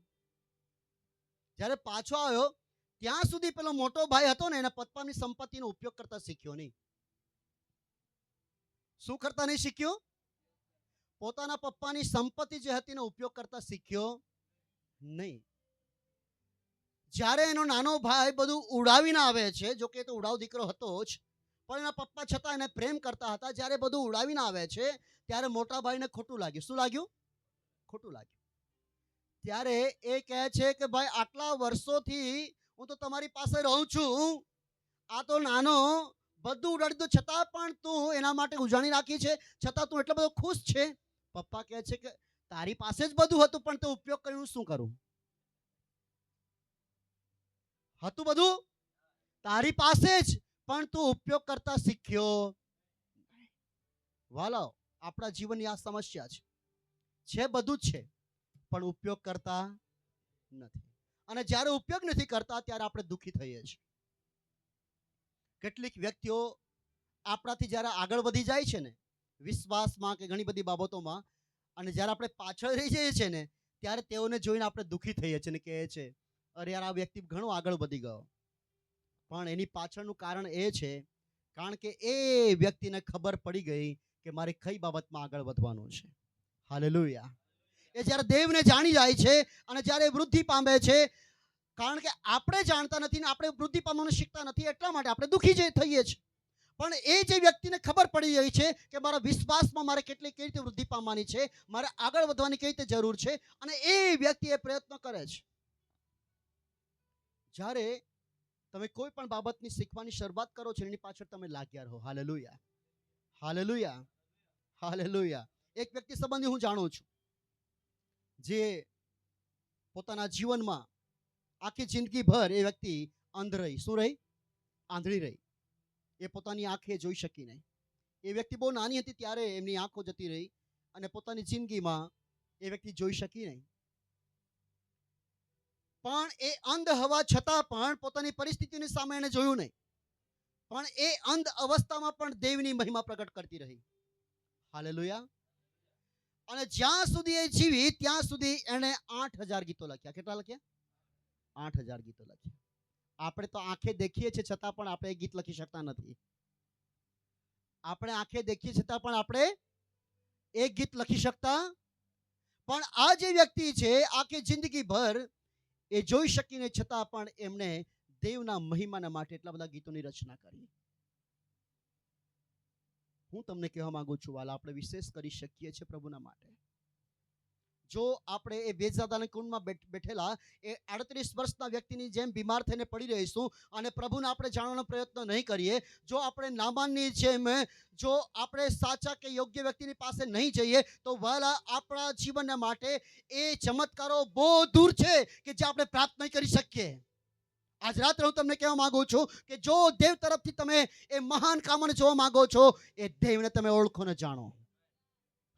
જ્યારે પાછો આવ્યો ત્યાં સુધી પેલો મોટો ભાઈ હતો ને એના પપ્પાની સંપત્તિનો ઉપયોગ કરતા શીખ્યો નહીં. શું કરતા નહીં શીખ્યો? પોતાના પપ્પાની સંપત્તિ જે હતી એનો ઉપયોગ કરતા શીખ્યો નહીં. જ્યારે એનો નાનો ભાઈ બધું ઉડાવીને આવે છે, જો કે તો ઉડાવ દીકરો હતો જ, પણ એના પપ્પા છતાં એને પ્રેમ કરતા હતા. જ્યારે બધું ઉડાવીને આવે છે ત્યારે મોટા ભાઈને ખોટું લાગ્યું. શું લાગ્યું? ખોટું લાગ્યું. ત્યારે એ કહે છે કે ભાઈ આટલા વર્ષોથી હું તો તમારી પાસે રહું છું, આ તો નાનો બધું ઉડાડી દો છતાં પણ તું એના માટે ઉજાણી રાખી છે, છતાં તું એટલો બધો ખુશ છે. પપ્પા કહે છે કે તારી પાસે જ બધું હતું પણ તે ઉપયોગ કરીને હું શું કરું? હતું બધું તારી પાસે જ, પણ તું ઉપયોગ કરતા શીખ્યો. વાલાઓ, આપણા જીવનની આ સમસ્યા છે બધું જ છે પણ ઉપયોગ કરતા નથી. અને જ્યારે ઉપયોગ નથી કરતા ત્યારે આપણે દુઃખી થઈએ છીએ. કેટલીક વ્યક્તિઓ આપણાથી જ્યારે આગળ વધી જાય છે ને વિશ્વાસમાં કે ઘણી બધી બાબતોમાં, અને જ્યારે આપણે પાછળ રહી જઈએ છીએ ને ત્યારે તેઓને જોઈને આપણે દુઃખી થઈએ છીએ ને કહે છે અરે યાર આ વ્યક્તિ ઘણો આગળ વધી ગયો. પણ એની પાછળનું કારણ એ છે કારણ કે એ વ્યક્તિને ખબર પડી ગઈ કે મારે કઈ બાબતમાં આગળ વધવાનું છે. હાલેલુયા. એ જ્યારે દેવને જાણી જાય છે અને જ્યારે વૃદ્ધિ પામે છે, કારણ કે આપણે જાણતા નથી ને આપણે વૃદ્ધિ પામવાનું શીખતા નથી, એટલા માટે આપણે દુઃખી થઈએ છીએ. પણ એ જે વ્યક્તિને ખબર પડી ગઈ છે કે મારા વિશ્વાસમાં મારે કઈ રીતે વૃદ્ધિ પામવાની છે, મારે આગળ વધવાની કઈ રીતે જરૂર છે, અને એ વ્યક્તિ એ પ્રયત્ન કરે છે. જ્યારે તમે કોઈ પણ બાબતની શીખવાની શરૂઆત કરો છો એની પાછળ તમે લાગ્યા રહો. Hallelujah, hallelujah, hallelujah. એક વ્યક્તિ સંબંધી હું જાણું છું જે પોતાના જીવનમાં આખી જિંદગી ભર એ વ્યક્તિ અંધ રહી. શું રહી? આંધળી રહી. એ પોતાની આંખે જોઈ શકી નહીં. એ વ્યક્તિ બહુ નાની હતી ત્યારે એમની આંખો જતી રહી અને પોતાની જિંદગીમાં એ વ્યક્તિ જોઈ શકી નહીં. પણ એ અંધ હોવા છતાં પણ પોતાની પરિસ્થિતિની સામે એને જોયું નહીં, પણ એ અંધ અવસ્થામાં પણ દેવની મહિમા પ્રગટ કરતી રહી. હાલેલુયા. અને જ્યાં સુધી એ જીવી ત્યાં સુધી એણે 8,000 ગીતો લખ્યા. કેટલા લખ્યા? 8,000 ગીતો લખ્યા. આપણે તો આંખે દેખીએ છીએ છતાં પણ આપણે ગીત લખી શકતા નથી. આપણે આંખે દેખીએ છતાં પણ આપણે એક ગીત લખી શકતા. પણ આ જે વ્યક્તિ છે આખી જિંદગી ભર એ જોઈ શકીને છતાં પણ એમણે દેવના મહિમાના માટે એટલા બધા ગીતોની રચના કરી. હું તમને કહેવા માંગુ છું વાલા, આપણે વિશેષ કરી શકીએ છીએ પ્રભુના માટે. જો આપણે એ વેશજાદાના કુંડમાં બેઠેલા એ 38 વર્ષના વ્યક્તિની જેમ બીમાર થઈને પડી રહીશું અને પ્રભુને આપણે જાણવાનો પ્રયત્ન નહીં કરીએ, જો આપણે નામાનની જેમ જો આપણે સાચા કે યોગ્ય વ્યક્તિની પાસે નહીં જઈએ, તો વાલા આપણા જીવનના માટે એ ચમત્કારો બહુ દૂર છે કે જે આપણે પ્રાપ્ત નહીં કરી શકીએ. આજ રાત્રે હું તમને કહેવા માંગુ છું કે જો દેવ તરફથી તમે એ મહાન કામોને જોવા માંગો છો, એ દેવને તમે ઓળખો ને જાણો.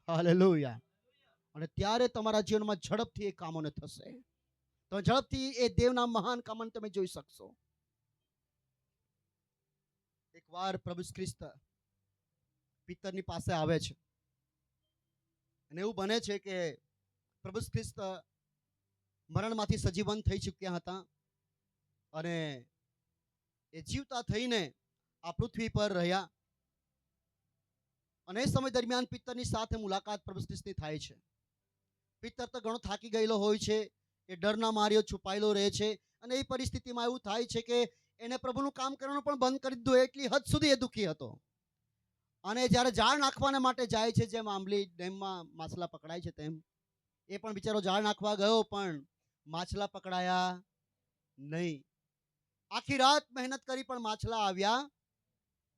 હાલેલુયા. અને ત્યારે તમારા જીવનમાં ઝડપથી એ કામોને થશે. તો ઝડપથી એ દેવના મહાન કામોને તમે જોઈ શકશો. એકવાર પ્રભુ ખ્રિસ્ત પિતરની પાસે આવે છે અને એવું બને છે કે પ્રભુ ખ્રિસ્ત મરણમાંથી સજીવન થઈ ચૂક્યા હતા અને એ જીવતા થઈને આ પૃથ્વી પર રહ્યા. અને એ સમય દરમિયાન પિતરની સાથે મુલાકાત પ્રભુ ખ્રિસ્તની થાય છે. પિતર તો ઘણો થાકી ગયેલો હોય છે, એ ડરના માર્યો છુપાયેલો રહે છે અને એ પરિસ્થિતિમાં એવું થાય છે કે એને પ્રભુનું કામ કરવાનું પણ બંધ કરી દીધું. એટલી હદ સુધી એ દુઃખી હતો. અને જ્યારે જાળ નાખવાના માટે જાય છે, જેમ આંબલી ડેમમાં માછલા પકડાય છે તેમ એ પણ બિચારો જાળ નાખવા ગયો પણ માછલા પકડાયા નહીં. આખી રાત મહેનત કરી પણ માછલા આવ્યા.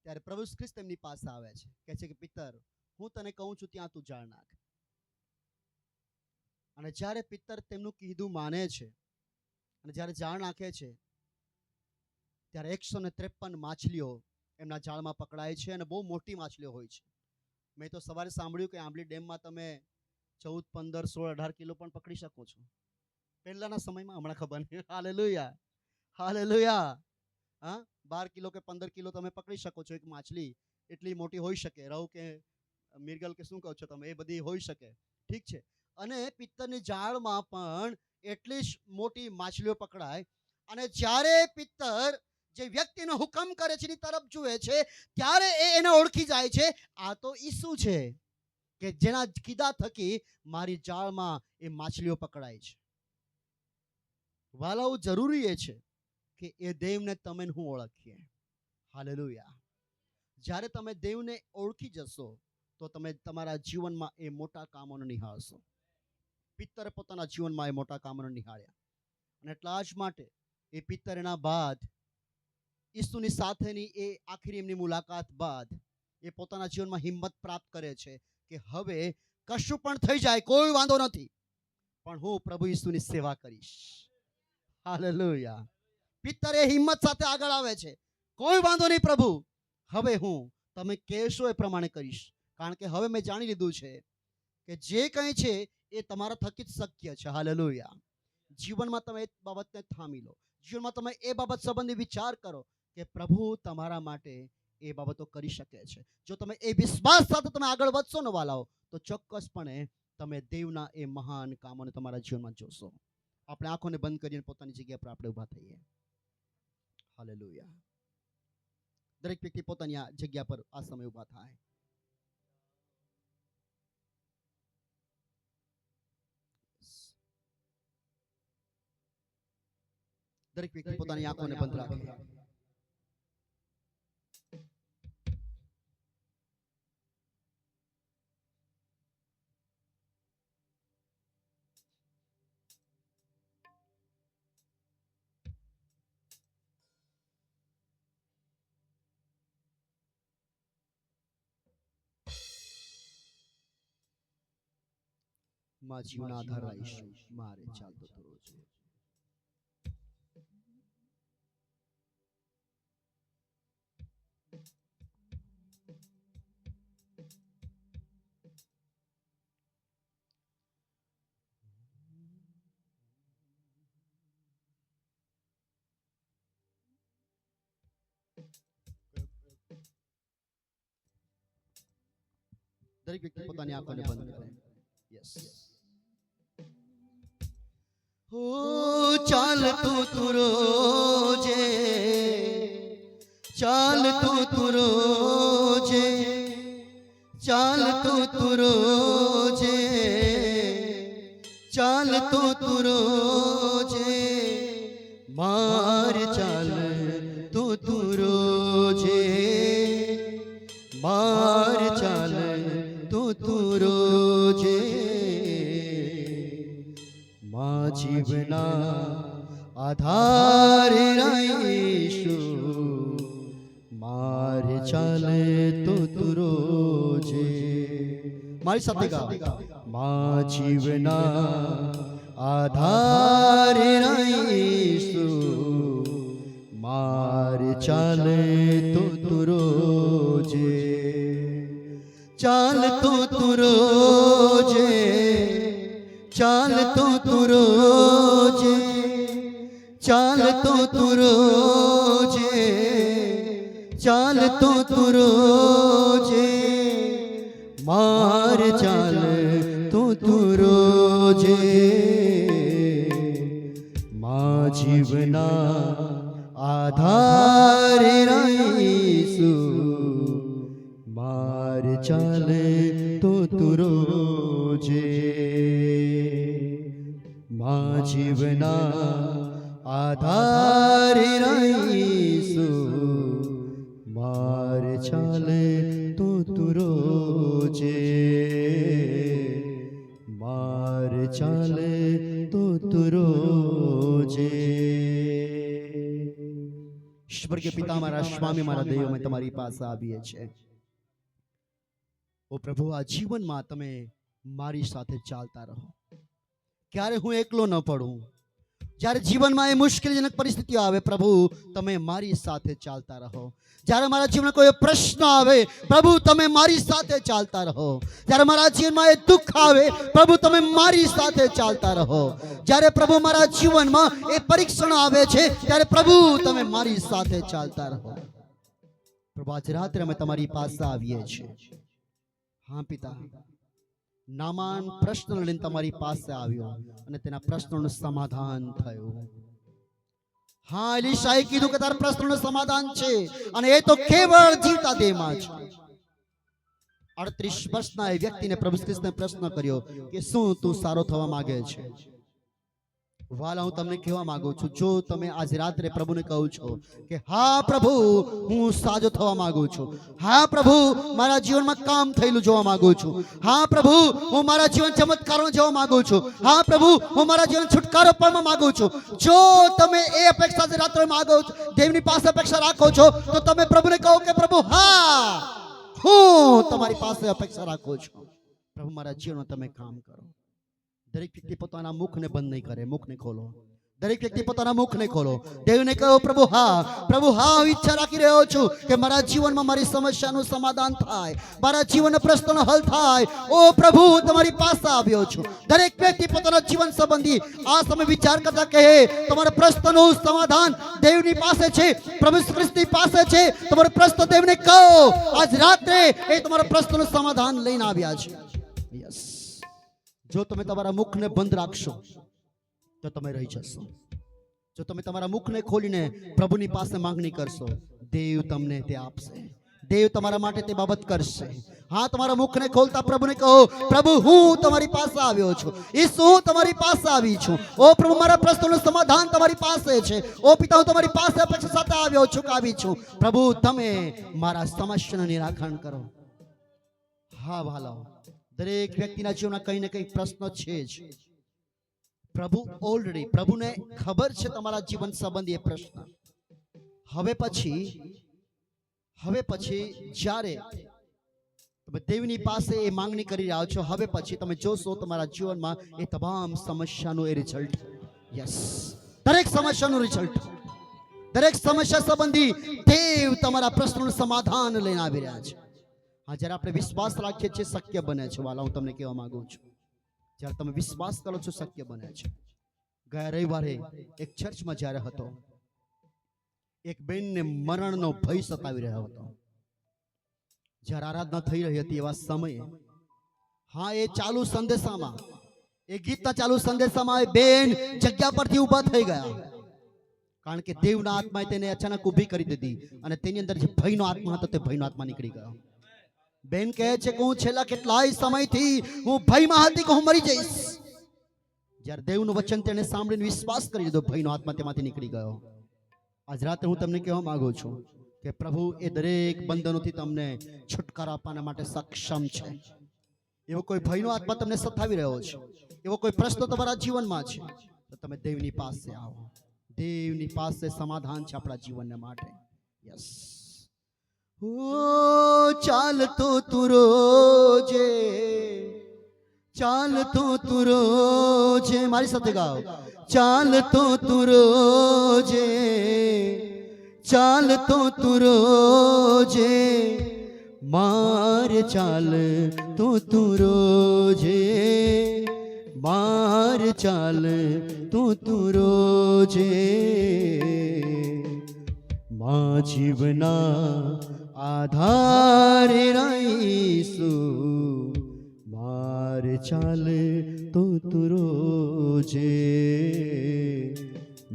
ત્યારે પ્રભુ ખ્રિસ્ત એમની પાસે આવે છે, કહે છે કે પિતર, હું તને કહું છું ત્યાં તું જાળ નાખ. અને જ્યારે પિતર તેમનું કીધું માને છે અને જ્યારે જાળ નાખે છે ત્યારે 153 માછલીઓ એમના જાળમાં પકડાય છે અને બહુ મોટી માછલીઓ હોય છે. મેં તો સવારે સાંભળ્યું કે આંબલી ડેમમાં તમે 14, 15, 16, 18 કિલો પણ પકડી શકો છો પહેલાના સમયમાં. હમણાં ખબર નહીં. Hallelujah, hallelujah. હા, 12 કિલો કે 15 કિલો તમે પકડી શકો છો. એક માછલી એટલી મોટી હોઈ શકે, રહુ કે મિરગલ કે શું કહો છો તમે, એ બધી હોઈ શકે. ઠીક છે. અને પિત્તરની જાળમાં પણ એટલી જ મોટી માછલીઓ પકડાય. અને જ્યારે પિત્તર જે વ્યક્તિનો હુકમ કરે છે એની તરફ જુએ છે ત્યારે એને ઓળખી જાય છે, આ તો ઈસુ છે કે જેના કીધા થકી મારી જાળમાં એ માછલીઓ પકડાય છે. વાલાઓ, જરૂરી એ છે કે એ દેવને તમે હું ઓળખીએ. હાલેલુયા. જ્યારે તમે દેવને ઓળખી જશો તો તમે તમારા જીવનમાં એ મોટા કામોને નિહાળશો. પિત્તરે પોતાના જીવનમાં એ મોટા કામોને નિહાળ્યા અને એટલા જ માટે એ પિત્તર એના બાદ ઈસુની સાથેની એ આખરી એમની મુલાકાત બાદ એ પોતાના જીવનમાં હિંમત પ્રાપ્ત કરે છે કે હવે કશું પણ થઈ જાય કોઈ વાંધો નથી, પણ હું પ્રભુ ઈસુની સેવા કરીશ. હાલેલુયા. પિત્તર એ હિંમત સાથે આગળ આવે છે. કોઈ વાંધો નહીં પ્રભુ, હવે હું તમે કહેશો એ પ્રમાણે કરીશ, કારણ કે હવે મેં જાણી લીધું છે કે જે કંઈ છે એ તમારા થકી જ શક્ય છે. હાલેલુયા. જીવનમાં તમે એ બાબતને થામી લો. જીવનમાં તમે એ બાબત સંબંધી વિચાર કરો કે પ્રભુ તમારા માટે એ બાબતો કરી શકે છે. જો તમે એ વિશ્વાસ સાથે તમે આગળ વધશો ને વાલાઓ, તો ચોક્કસપણે તમે દેવના એ મહાન કામોને તમારા જીવનમાં જોશો. આપણે આંખોને બંધ કરીને પોતાની જગ્યા પર આપણે ઊભા થઈએ. હાલેલુયા. દરેક વ્યક્તિ પોતાની આ જગ્યા પર આ સમય ઊભા થાય. દરેક વ્યક્તિ પોતાની આંખોને બંધ રાખે. માં જીવના આધાર રહીશું, મારે ચાલતો તો રોજ. દરેક વ્યક્તિ પોતાની આંખોને બંધ કરે. યસ. હો ચાલતું તું રોજે, ચાલતું તું રોજે, ચાલતું તું રોજે, ચાલતું તું રોજે, માર ચાલતું તું રોજે, માર ચાલતું તું રોજે. માં જીવના આધારે રહીશું, માર ચાલતું તું રોજે. મારી સાથે ગાઓ. માં જીવના આધારે રહીશું, માર ચાલતું તું રોજે, ચાલતું તું રોજે, ચાલતું તું રોજે, ચાલતું તું રોજે, ચાલતું તું રોજે, માર ચાલતું તું રોજે. માં જીવના આધારે રહીશું, માર ચાલતું તું રોજે. માં જીવના આધારે રહીશું, માર ચાલતું તું રોજે, માર ચાલતું તું રોજે. સ્વર્ગીય પિતા, મારા સ્વામી, મારા દેવ, અમે તમારી પાસે આવીએ છીએ. ઓ પ્રભુ, આ જીવનમાં તમે મારી સાથે ચાલતા રહો. ક્યારે હું એકલો ન પડું. જ્યારે જીવનમાં એ મુશ્કેલીજનક પરિસ્થિતિઓ આવે, પ્રભુ તમે મારી સાથે ચાલતા રહો. જ્યારે મારા જીવનમાં કોઈ પ્રશ્ન આવે, પ્રભુ તમે મારી સાથે ચાલતા રહો. જ્યારે મારા જીવનમાં એ દુઃખ આવે, પ્રભુ તમે મારી સાથે ચાલતા રહો. જ્યારે પ્રભુ મારા જીવનમાં એ પરીક્ષણ આવે છે, ત્યારે પ્રભુ તમે મારી સાથે ચાલતા રહો. પ્રભુ આજ રાત્રે અમે તમારી પાસે આવીએ છીએ. હા પિતા, નામાન પ્રશ્ન લઈને તમારી પાસે આવ્યો અને તેના પ્રશ્નોનું સમાધાન થયું. હા, એલીશાએ કીધું કે તારા પ્રશ્નોનું સમાધાન છે અને એ તો કેવળ જીવતા દેહમાં છે. 38 વર્ષના એ વ્યક્તિને પ્રભુ ક્રિસ્તુએ પ્રશ્ન કર્યો કે શું તું સારો થવા માંગે છે? વાલા, હું તમને કહેવા માંગુ છું, જો તમે આજ રાત્રે પ્રભુને કહો છો કે હા પ્રભુ હું સાજો થવા માંગુ છું, હા પ્રભુ મારા જીવનમાં કામ થયેલું જોવા માંગુ છું, હા પ્રભુ હું મારા જીવન ચમત્કારો જોવા માંગુ છું, હા પ્રભુ હું મારા જીવન છુટકારો પામવા માંગુ છું, જો તમે એ અપેક્ષા આજ રાત્રે માંગો છો, દેવની પાસે અપેક્ષા રાખો છો, તો તમે પ્રભુને કહો કે પ્રભુ હા હું તમારી પાસે અપેક્ષા રાખું છું, પ્રભુ મારા જીવનમાં તમે કામ કરો. દરેક વ્યક્તિ પોતાના મુખને બંધ નહીં કરે, મુખને ખોલો. દરેક વ્યક્તિ પોતાના મુખને ખોલો. દેવને કહો પ્રભુ હા હું ઈચ્છા રાખી રહ્યો છું કે મારા જીવનમાં મારી સમસ્યાનું સમાધાન થાય, મારા જીવનના પ્રશ્નોનો હલ થાય. ઓ પ્રભુ હું તમારી પાસે આવ્યો છું. દરેક વ્યક્તિ પોતાના જીવન સંબંધી આ સમય વિચાર કરતા કહે તમારા પ્રશ્નનું સમાધાન દેવની પાસે છે, પ્રભુ ખ્રિસ્તની પાસે છે. તમારો પ્રશ્ન દેવને કહો. આજ રાત્રે એ તમારા પ્રશ્નનું સમાધાન લઈને આવ્યા છે. યસ, જો તમે તમારા મુખને બંધ રાખશો તો તમે રહી જશો. જો તમે તમારા મુખને ખોલીને પ્રભુની પાસે માંગણી કરશો, દેવ તમને તે આપશે. દેવ તમારા માટે તે બાબત કરશે. હા, તમારા મુખને ખોલતા પ્રભુને કહો પ્રભુ હું તમારી પાસે આવ્યો છું, ઈસુ હું તમારી પાસે આવી છું. ઓ પ્રભુ મારા પ્રશ્નોનું સમાધાન તમારી પાસે છે. ઓ પિતા હું તમારી પાસે અપેક્ષા સાથે આવ્યો છું કે આવી છું. પ્રભુ તમે મારા સમસ્યાનું નિરાકરણ કરો. હા વાલાઓ, દરેક વ્યક્તિના જીવનમાં કંઈ ને કંઈ પ્રશ્ન છે જ. પ્રભુ ઓલરેડી પ્રભુને ખબર છે તમારા જીવન સંબંધી એ પ્રશ્ન. હવે પછી જ્યારે તમે દેવની પાસે એ માંગણી કરી રહ્યા છો, હવે પછી તમે જોશો તમારા જીવનમાં એ તમામ સમસ્યાનું એ રિઝલ્ટ. યસ, દરેક સમસ્યાનું રિઝલ્ટ, દરેક સમસ્યા સંબંધી દેવ તમારા પ્રશ્નોનું સમાધાન લઈને આવી રહ્યા છે. હા, જ્યારે આપણે વિશ્વાસ રાખીએ છીએ શક્ય બને છે. વાલા, હું તમને કહેવા માંગુ છું, જ્યારે તમે વિશ્વાસ કરો છો શક્ય બને છે. ગયા રવિવારે એક ચર્ચમાં જ્યારે હતો, એક બેનને મરણનો ભય સતાવી રહ્યો હતો. જ્યારે આરાધના થઈ રહી હતી એવા સમયે, હા, એ ચાલુ સંદેશામાં, એ ગીતના ચાલુ સંદેશામાં એ બેન જગ્યા પરથી ઊભા થઈ ગયા, કારણ કે દેવના આત્માએ તેને અચાનક ઊભી કરી દીધી અને તેની અંદર જે ભયનો આત્મા હતો તે ભયનો આત્મા નીકળી ગયો. બેન કહે છે કે હું છેલ્લા કેટલાય સમયથી હું ભયમાં હતી કે હું મરી જઈશ. જ્યારે દેવનું વચન તેને સાંભળીને વિશ્વાસ કરી દીધો, ભયનો આત્મા તેમાંથી નીકળી ગયો. આજ રાત્રે હું તમને કહેવા માંગુ છું કે પ્રભુ એ દરેક બંધનોથી તમને છુટકારો આપવાના માટે સક્ષમ છે. એવો કોઈ ભયનો આત્મા તમને સતાવી રહ્યો છે, એવો કોઈ પ્રશ્ન તમારા જીવનમાં છે, તો તમે દેવની પાસે આવો. દેવની પાસે સમાધાન છે આપણા જીવનને માટે. યસ, ઓ ચાલતો તું રોજે, ચાલતો તું રોજે, મારી સાથે ગાઓ. ચાલતો તું રોજે, ચાલતો તું રોજે, માર ચાલ તો તું રોજે, માર ચાલ તો તું રોજે. મા જીવના આધારે રહીશું, માર ચાલ તો તું રોજે,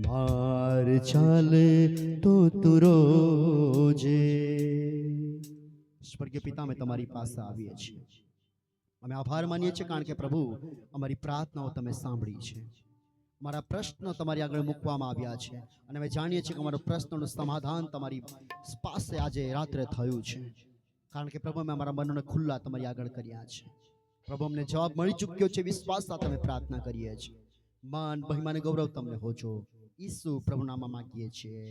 માર ચાલ તો તું રોજે. સ્વર્ગીય પિતા, અમે તમારી પાસે આવીએ છીએ. અમે આભાર માનીએ છીએ કારણ કે પ્રભુ અમારી પ્રાર્થનાઓ તમે સાંભળી છે. મારા પ્રશ્નો તમારી આગળ મૂકવામાં આવ્યા છે અને અમે જાણીએ છીએ કે અમારો પ્રશ્નોનું સમાધાન તમારી પાસે આજે રાત્રે થયું છે, કારણ કે પ્રભુ અમે અમારા મનોને ખુલ્લા તમારી આગળ કર્યા છે. પ્રભુ અમને જવાબ મળી ચૂક્યો છે. વિશ્વાસ સાથે અમે પ્રાર્થના કરીએ છીએ. માન, મહિમા અને ગૌરવ તમને હોજો. ઈસુ પ્રભુ નામમાં માંગીએ છીએ.